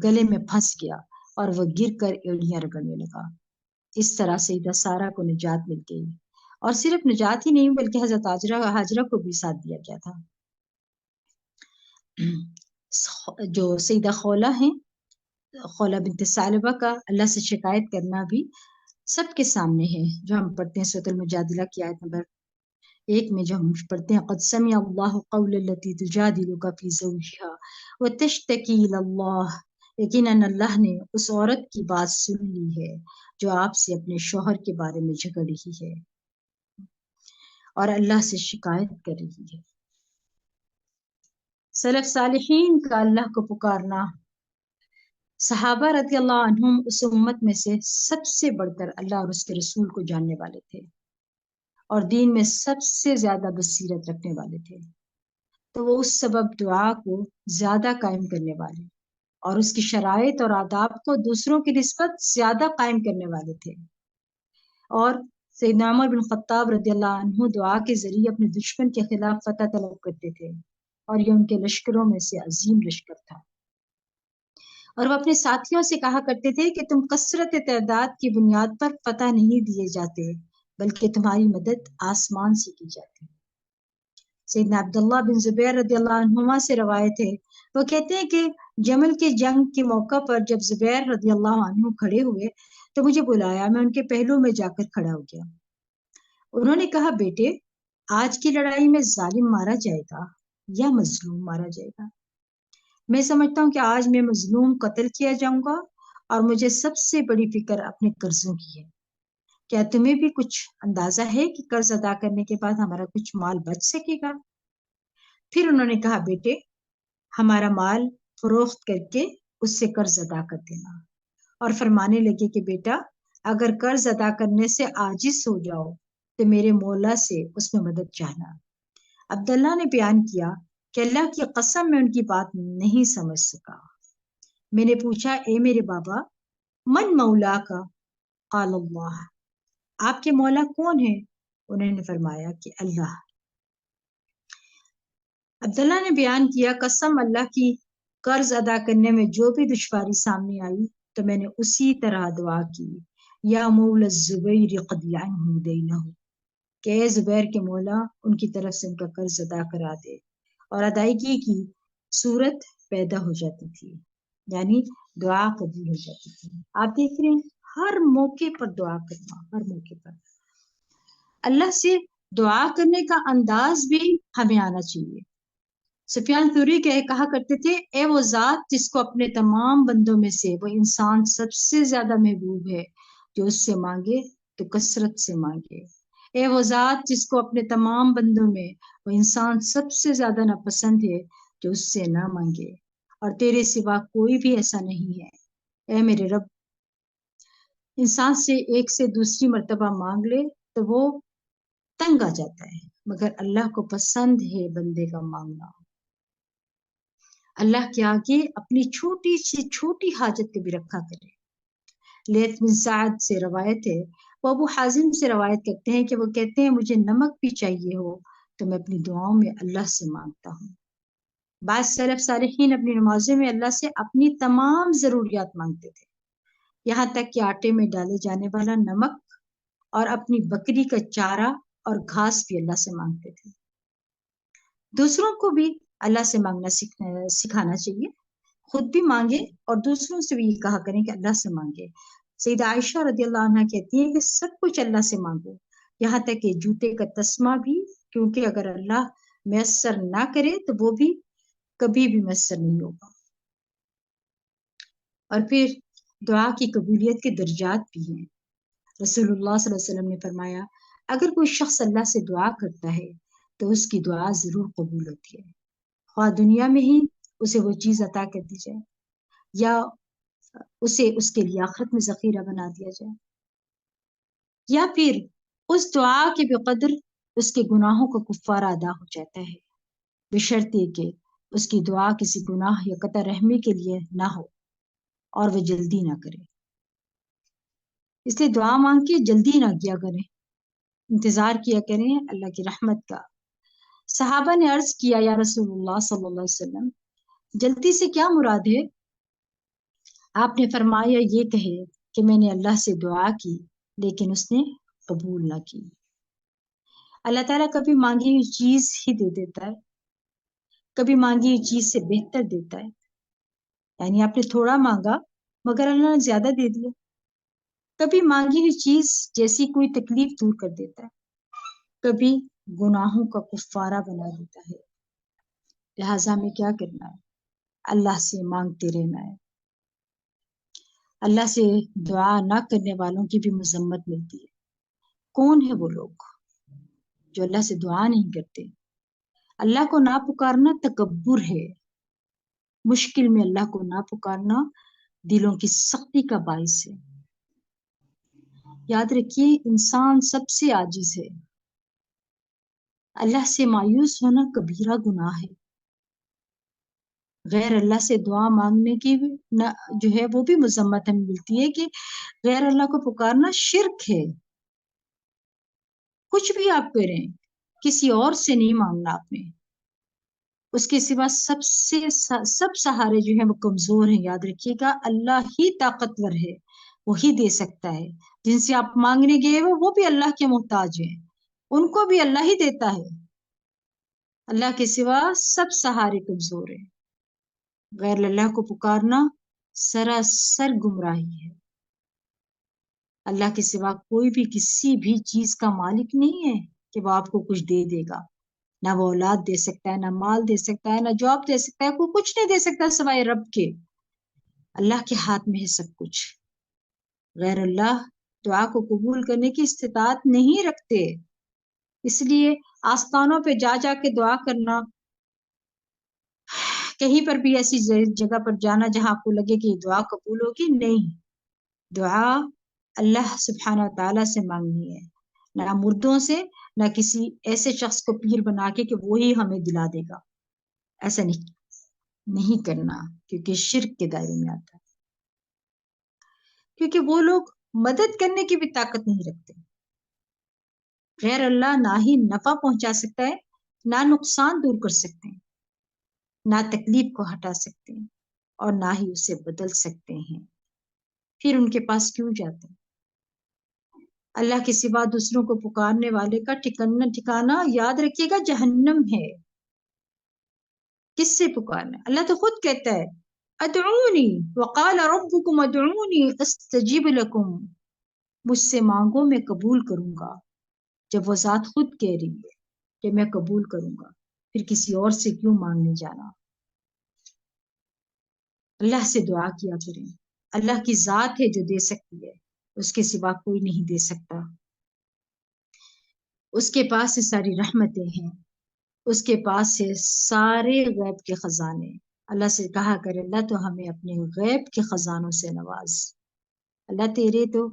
گلے میں پھنس گیا اور وہ گر کر ایڑیاں رگڑنے لگا۔ اس طرح سیدہ سارہ کو نجات مل گئی، اور صرف نجات ہی نہیں بلکہ حضرت ہاجرہ کو بھی ساتھ دیا گیا تھا۔ جو سیدہ خولہ ہیں، خولہ بنت ثعلبہ کا اللہ سے شکایت کرنا بھی سب کے سامنے ہے، جو ہم پڑھتے ہیں سورۃ المجادلہ کی آیت نمبر 1 میں، جو ہم پڑھتے ہیں قد سمع اللہ قول التی تجادلک فی زوجہا وتشتکی الی اللہ، یقیناً اللہ نے اس عورت کی بات سن لی ہے جو آپ سے اپنے شوہر کے بارے میں جھگڑ رہی ہے اور اللہ سے شکایت کر رہی ہے۔ سلف صالحین کا اللہ کو پکارنا۔ صحابہ رضی اللہ عنہم اس امت میں سے سب سے بڑھ کر اللہ اور اس کے رسول کو جاننے والے تھے اور دین میں سب سے زیادہ بصیرت رکھنے والے تھے، تو وہ اس سبب دعا کو زیادہ قائم کرنے والے اور اس کی شرائط اور آداب کو دوسروں کی نسبت زیادہ قائم کرنے والے تھے۔ اور سیدنا عمر بن خطاب رضی اللہ عنہ دعا کے ذریعے اپنے دشمن کے خلاف فتح طلب کرتے تھے، اور یہ ان کے لشکروں میں سے عظیم لشکر تھا۔ اور وہ اپنے ساتھیوں سے کہا کرتے تھے کہ تم کثرت تعداد کی بنیاد پر فتح نہیں دیے جاتے، بلکہ تمہاری مدد آسمان سے کی جاتی ہے۔ سیدنا عبداللہ بن زبیر رضی اللہ عنہما سے روایت ہے، وہ کہتے ہیں کہ جمل کی جنگ کے موقع پر جب زبیر رضی اللہ عنہ کھڑے ہوئے تو مجھے بلایا، میں ان کے پہلو میں جا کر کھڑا ہو گیا۔ انہوں نے کہا، بیٹے، آج کی لڑائی میں ظالم مارا جائے گا یا مظلوم مارا جائے گا؟ میں سمجھتا ہوں کہ آج میں مظلوم قتل کیا جاؤں گا، اور مجھے سب سے بڑی فکر اپنے قرضوں کی ہے۔ کیا تمہیں بھی کچھ اندازہ ہے کہ قرض ادا کرنے کے بعد ہمارا کچھ مال بچ سکے گا؟ پھر انہوں نے کہا، بیٹے، ہمارا مال فروخت کر کے اس سے قرض ادا کر دینا، اور فرمانے لگے کہ بیٹا، اگر قرض ادا کرنے سے عاجز ہو جاؤ تو میرے مولا سے اس میں مدد چاہنا۔ عبداللہ نے بیان کیا کہ اللہ کی قسم میں ان کی بات نہیں سمجھ سکا۔ میں نے پوچھا، اے میرے بابا، من مولا کا؟ قال اللہ، آپ کے مولا کون ہیں؟ انہوں نے فرمایا کہ اللہ۔ عبداللہ نے بیان کیا، قسم اللہ کی، قرض ادا کرنے میں جو بھی دشواری سامنے آئی تو میں نے اسی طرح دعا کی، یا مولا الزبیر قضی عنہ دینہ، کہ اے زبیر کے مولا، ان کی طرف سے ان کا قرض ادا کرا دے، اور ادائیگی کی صورت پیدا ہو جاتی تھی، یعنی دعا قبول ہو جاتی تھی۔ آپ دیکھ رہے ہیں، ہر موقع پر دعا کرنا، ہر موقع پر اللہ سے دعا کرنے کا انداز بھی ہمیں آنا چاہیے۔ سفیان ثوری کہا کرتے تھے، اے وہ ذات جس کو اپنے تمام بندوں میں سے وہ انسان سب سے زیادہ محبوب ہے، جو اس سے مانگے تو کثرت سے مانگے۔ اے وہ ذات جس کو اپنے تمام بندوں میں وہ انسان سب سے زیادہ ناپسند ہے، جو اس سے نہ مانگے، اور تیرے سوا کوئی بھی ایسا نہیں ہے۔ اے میرے رب، انسان سے ایک سے دوسری مرتبہ مانگ لے تو وہ تنگ آ جاتا ہے، مگر اللہ کو پسند ہے بندے کا مانگنا۔ اللہ کے آگے اپنی چھوٹی سی چھوٹی حاجت کو بھی رکھا کرے۔ لیث بن سعد سے روایت ہے، وہ ابو حازم سے روایت کرتے ہیں کہ وہ کہتے ہیں، مجھے نمک بھی چاہیے ہو تو میں اپنی دعاؤں میں اللہ سے مانگتا ہوں۔ بعض سلف صالحین اپنی نمازوں میں اللہ سے اپنی تمام ضروریات مانگتے تھے، یہاں تک کہ آٹے میں ڈالے جانے والا نمک اور اپنی بکری کا چارہ اور گھاس بھی اللہ سے مانگتے تھے۔ دوسروں کو بھی اللہ سے مانگنا سکھانا چاہیے، خود بھی مانگے اور دوسروں سے بھی یہ کہا کریں کہ اللہ سے مانگے۔ سیدہ عائشہ رضی اللہ عنہ کہتی ہیں کہ سب کچھ اللہ سے مانگو، یہاں تک کہ جوتے کا تسمہ بھی، کیونکہ اگر اللہ میسر نہ کرے تو وہ بھی کبھی بھی میسر نہیں ہوگا۔ اور پھر دعا کی قبولیت کے درجات بھی ہیں۔ رسول اللہ صلی اللہ علیہ وسلم نے فرمایا، اگر کوئی شخص اللہ سے دعا کرتا ہے تو اس کی دعا ضرور قبول ہوتی ہے، خواہ دنیا میں ہی اسے وہ چیز عطا کر دی جائے یا اسے اس کے لیے آخرت میں ذخیرہ بنا دیا جائے، یا پھر اس دعا کے بقدر اس کے گناہوں کا کفارہ ادا ہو جاتا ہے، بشرط یہ کہ اس کی دعا کسی گناہ یا قطع رحمی کے لیے نہ ہو اور وہ جلدی نہ کرے۔ اس لیے دعا مانگ کے جلدی نہ کیا کریں، انتظار کیا کریں اللہ کی رحمت کا۔ صحابہ نے عرض کیا یا رسول اللہ صلی اللہ علیہ وسلم، جلدی سے کیا مراد ہے؟ آپ نے فرمایا یہ کہے کہ میں نے اللہ سے دعا کی لیکن اس نے قبول نہ کی۔ اللہ تعالیٰ کبھی مانگی ہوئی چیز ہی دے دیتا ہے، کبھی مانگی ہوئی چیز سے بہتر دیتا ہے۔ یعنی آپ نے تھوڑا مانگا مگر اللہ نے زیادہ دے دیا۔ کبھی مانگی ہوئی چیز جیسی کوئی تکلیف دور کر دیتا ہے، کبھی گناہوں کا کفارہ بنا دیتا ہے۔ لہٰذا ہمیں کیا کرنا ہے؟ اللہ سے مانگتے رہنا ہے۔ اللہ سے دعا نہ کرنے والوں کی بھی مذمت ملتی ہے۔ کون ہے وہ لوگ جو اللہ سے دعا نہیں کرتے؟ اللہ کو نہ پکارنا تکبر ہے۔ مشکل میں اللہ کو نہ پکارنا دلوں کی سختی کا باعث ہے۔ یاد رکھیے انسان سب سے عاجز ہے۔ اللہ سے مایوس ہونا کبیرہ گناہ ہے۔ غیر اللہ سے دعا مانگنے کی بھی جو ہے وہ بھی مذمت ہمیں ملتی ہے کہ غیر اللہ کو پکارنا شرک ہے۔ کچھ بھی آپ کریں، کسی اور سے نہیں مانگنا آپ نے۔ اس کے سوا سب سہارے جو ہیں وہ کمزور ہیں۔ یاد رکھیے گا اللہ ہی طاقتور ہے، وہی دے سکتا ہے۔ جن سے آپ مانگنے گئے وہ بھی اللہ کے محتاج ہیں، ان کو بھی اللہ ہی دیتا ہے۔ اللہ کے سوا سب سہارے کمزور ہیں۔ غیر اللہ کو پکارنا سراسر گمراہی ہے۔ اللہ کے سوا کوئی بھی کسی بھی چیز کا مالک نہیں ہے کہ وہ آپ کو کچھ دے دے گا۔ نہ وہ اولاد دے سکتا ہے، نہ مال دے سکتا ہے، نہ جاب دے سکتا ہے، کوئی کچھ نہیں دے سکتا سوائے رب کے۔ اللہ کے ہاتھ میں ہے سب کچھ۔ غیر اللہ دعا کو قبول کرنے کی استطاعت نہیں رکھتے۔ اس لیے آستانوں پہ جا جا کے دعا کرنا، کہیں پر بھی ایسی جگہ پر جانا جہاں آپ کو لگے کہ یہ دعا قبول ہوگی، نہیں۔ دعا اللہ سبحانہ و تعالیٰ سے مانگنی ہے، نہ مردوں سے، نہ کسی ایسے شخص کو پیر بنا کے کہ وہی ہمیں دلا دے گا۔ ایسا نہیں کرنا، کیونکہ شرک کے دائرے میں آتا ہے۔ کیونکہ وہ لوگ مدد کرنے کی بھی طاقت نہیں رکھتے۔ غیر اللہ نہ ہی نفع پہنچا سکتا ہے، نہ نقصان دور کر سکتے ہیں، نہ تکلیف کو ہٹا سکتے ہیں، اور نہ ہی اسے بدل سکتے ہیں۔ پھر ان کے پاس کیوں جاتے ہیں؟ اللہ کے سوا دوسروں کو پکارنے والے کا ٹھکانہ یاد رکھیے گا جہنم ہے۔ کس سے پکارنا؟ اللہ تو خود کہتا ہے ادعونی وقال ربکم ادعونی استجیب لکم، مجھ سے مانگو میں قبول کروں گا۔ جب وہ ذات خود کہہ رہی ہے کہ میں قبول کروں گا، پھر کسی اور سے کیوں مانگنے جانا؟ اللہ سے دعا کیا کریں۔ اللہ کی ذات ہے جو دے سکتی ہے، اس کے سوا کوئی نہیں دے سکتا۔ اس کے پاس سے ساری رحمتیں ہیں، اس کے پاس سے سارے غیب کے خزانے۔ اللہ سے کہا کرے اللہ تو ہمیں اپنے غیب کے خزانوں سے نواز۔ اللہ تیرے تو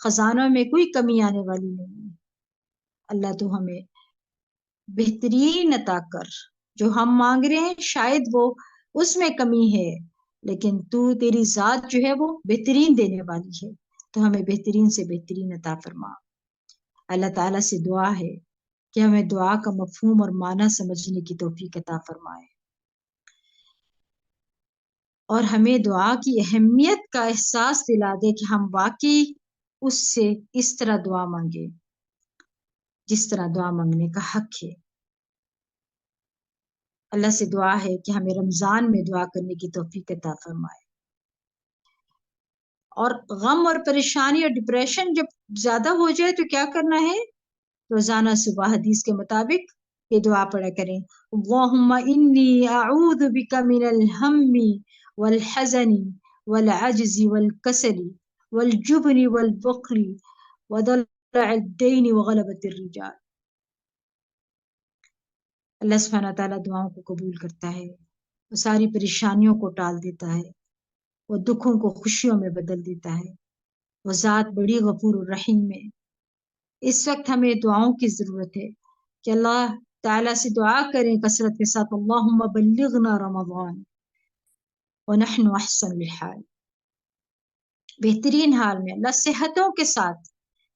خزانوں میں کوئی کمی آنے والی نہیں ہے۔ اللہ تو ہمیں بہترین عطا کر، جو ہم مانگ رہے ہیں شاید وہ اس میں کمی ہے، لیکن تیری ذات جو ہے وہ بہترین دینے والی ہے، تو ہمیں بہترین سے بہترین عطا فرما۔ اللہ تعالیٰ سے دعا ہے کہ ہمیں دعا کا مفہوم اور معنی سمجھنے کی توفیق عطا فرمائے، اور ہمیں دعا کی اہمیت کا احساس دلا دے کہ ہم واقعی اس سے اس طرح دعا مانگے جس طرح دعا مانگنے کا حق ہے۔ اللہ سے دعا ہے کہ ہمیں رمضان میں دعا کرنے کی توفیق عطا فرمائے، اور غم اور پریشانی اور ڈپریشن جب زیادہ ہو جائے تو کیا کرنا ہے؟ روزانہ صبح حدیث کے مطابق یہ دعا پڑھا کریں، اللہم انی اعوذ بک من الہم والحزن والعجز والکسل والجبن والبخل وضلع الدین وغلبۃ الرجال۔ اللہ سبحانہ تعالیٰ دعاؤں کو قبول کرتا ہے، وہ ساری پریشانیوں کو ٹال دیتا ہے، وہ دکھوں کو خوشیوں میں بدل دیتا ہے. وہ ذات بڑی غفور الرحیم ہے. اس وقت ہمیں دعاؤں کی ضرورت ہے کہ اللہ تعالیٰ سے دعا کریں کثرت کے ساتھ, اللہم بلغنا رمضان ونحن احسن الحال. بہترین حال میں, اللہ صحتوں کے ساتھ,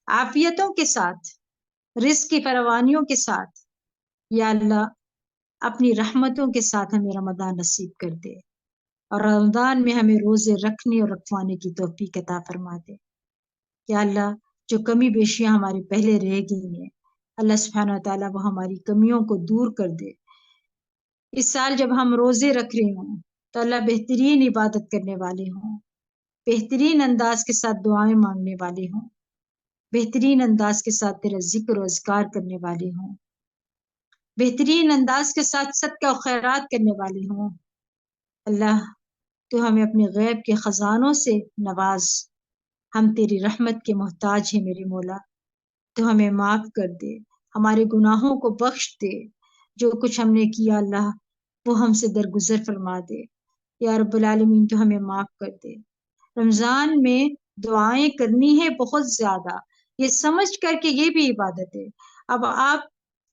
عافیتوں کے ساتھ, رزق کی فراوانیوں کے ساتھ, یا اللہ اپنی رحمتوں کے ساتھ ہمیں رمضان نصیب کر دے, اور رمضان میں ہمیں روزے رکھنے اور رکھوانے کی توفیق عطا فرما دے. یا اللہ جو کمی بیشیاں ہماری پہلے رہ گئی ہیں, اللہ سبحانہ و تعالیٰ وہ ہماری کمیوں کو دور کر دے. اس سال جب ہم روزے رکھ رہے ہوں تو اللہ بہترین عبادت کرنے والے ہوں, بہترین انداز کے ساتھ دعائیں مانگنے والے ہوں, بہترین انداز کے ساتھ تیرا ذکر و اذکار کرنے والے ہوں, بہترین انداز کے ساتھ صدقہ و خیرات کرنے والے ہوں. اللہ تو ہمیں اپنے غیب کے خزانوں سے نواز. ہم تیری رحمت کے محتاج ہیں میرے مولا. تو ہمیں معاف کر دے, ہمارے گناہوں کو بخش دے. جو کچھ ہم نے کیا اللہ وہ ہم سے درگزر فرما دے. یا رب العالمین تو ہمیں معاف کر دے. رمضان میں دعائیں کرنی ہے بہت زیادہ, یہ سمجھ کر کے یہ بھی عبادت ہے. اب آپ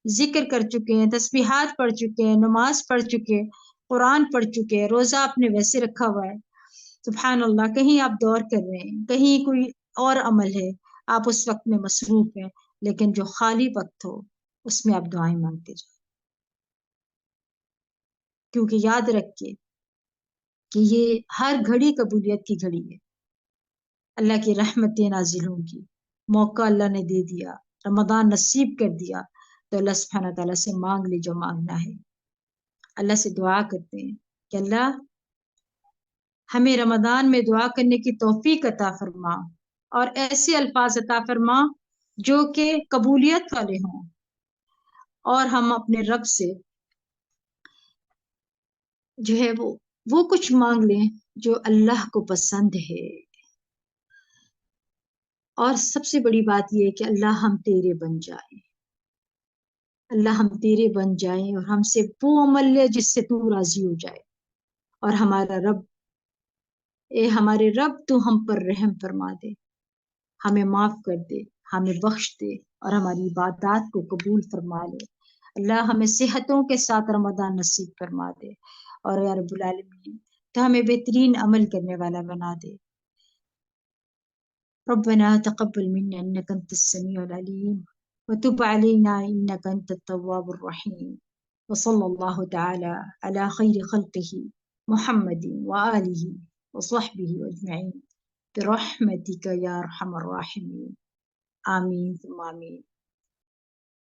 ذکر کر چکے ہیں, تسبیحات پڑھ چکے ہیں, نماز پڑھ چکے, قرآن پڑھ چکے ہیں, روزہ آپ نے ویسے رکھا ہوا ہے, سبحان اللہ, کہیں آپ دور کر رہے ہیں, کہیں کوئی اور عمل ہے, آپ اس وقت میں مصروف ہیں, لیکن جو خالی وقت ہو اس میں آپ دعائیں مانگتے جائیں. کیونکہ یاد رکھیے کہ یہ ہر گھڑی قبولیت کی گھڑی ہے. اللہ کی رحمتیں نازل ہوں گی, موقع اللہ نے دے دیا, رمضان نصیب کر دیا, تو اللہ سبحانہ تعالیٰ سے مانگ لے جو مانگنا ہے. اللہ سے دعا کرتے ہیں کہ اللہ ہمیں رمضان میں دعا کرنے کی توفیق عطا فرما, اور ایسے الفاظ عطا فرما جو کہ قبولیت والے ہوں, اور ہم اپنے رب سے جو ہے وہ کچھ مانگ لیں جو اللہ کو پسند ہے. اور سب سے بڑی بات یہ ہے کہ اللہ ہم تیرے بن جائیں, اللہ ہم تیرے بن جائیں, اور ہم سے وہ عمل لے جس سے تو راضی ہو جائے. اور ہمارا رب, اے ہمارے رب تو ہم پر رحم فرما دے, ہمیں معاف کر دے, ہمیں بخش دے, اور ہماری عبادات کو قبول فرما لے. اللہ ہمیں صحتوں کے ساتھ رمضان نصیب فرما دے, اور یا رب العالمین تو ہمیں بہترین عمل کرنے والا بنا دے. ربنا تقبل منا انك انت السميع العليم وتب علينا انك انت التواب الرحيم. وصلى الله تعالى على خير خلقه محمد وآله وصحبه أجمعين برحمتك يا أرحم الراحمين. آمين ثم آمين.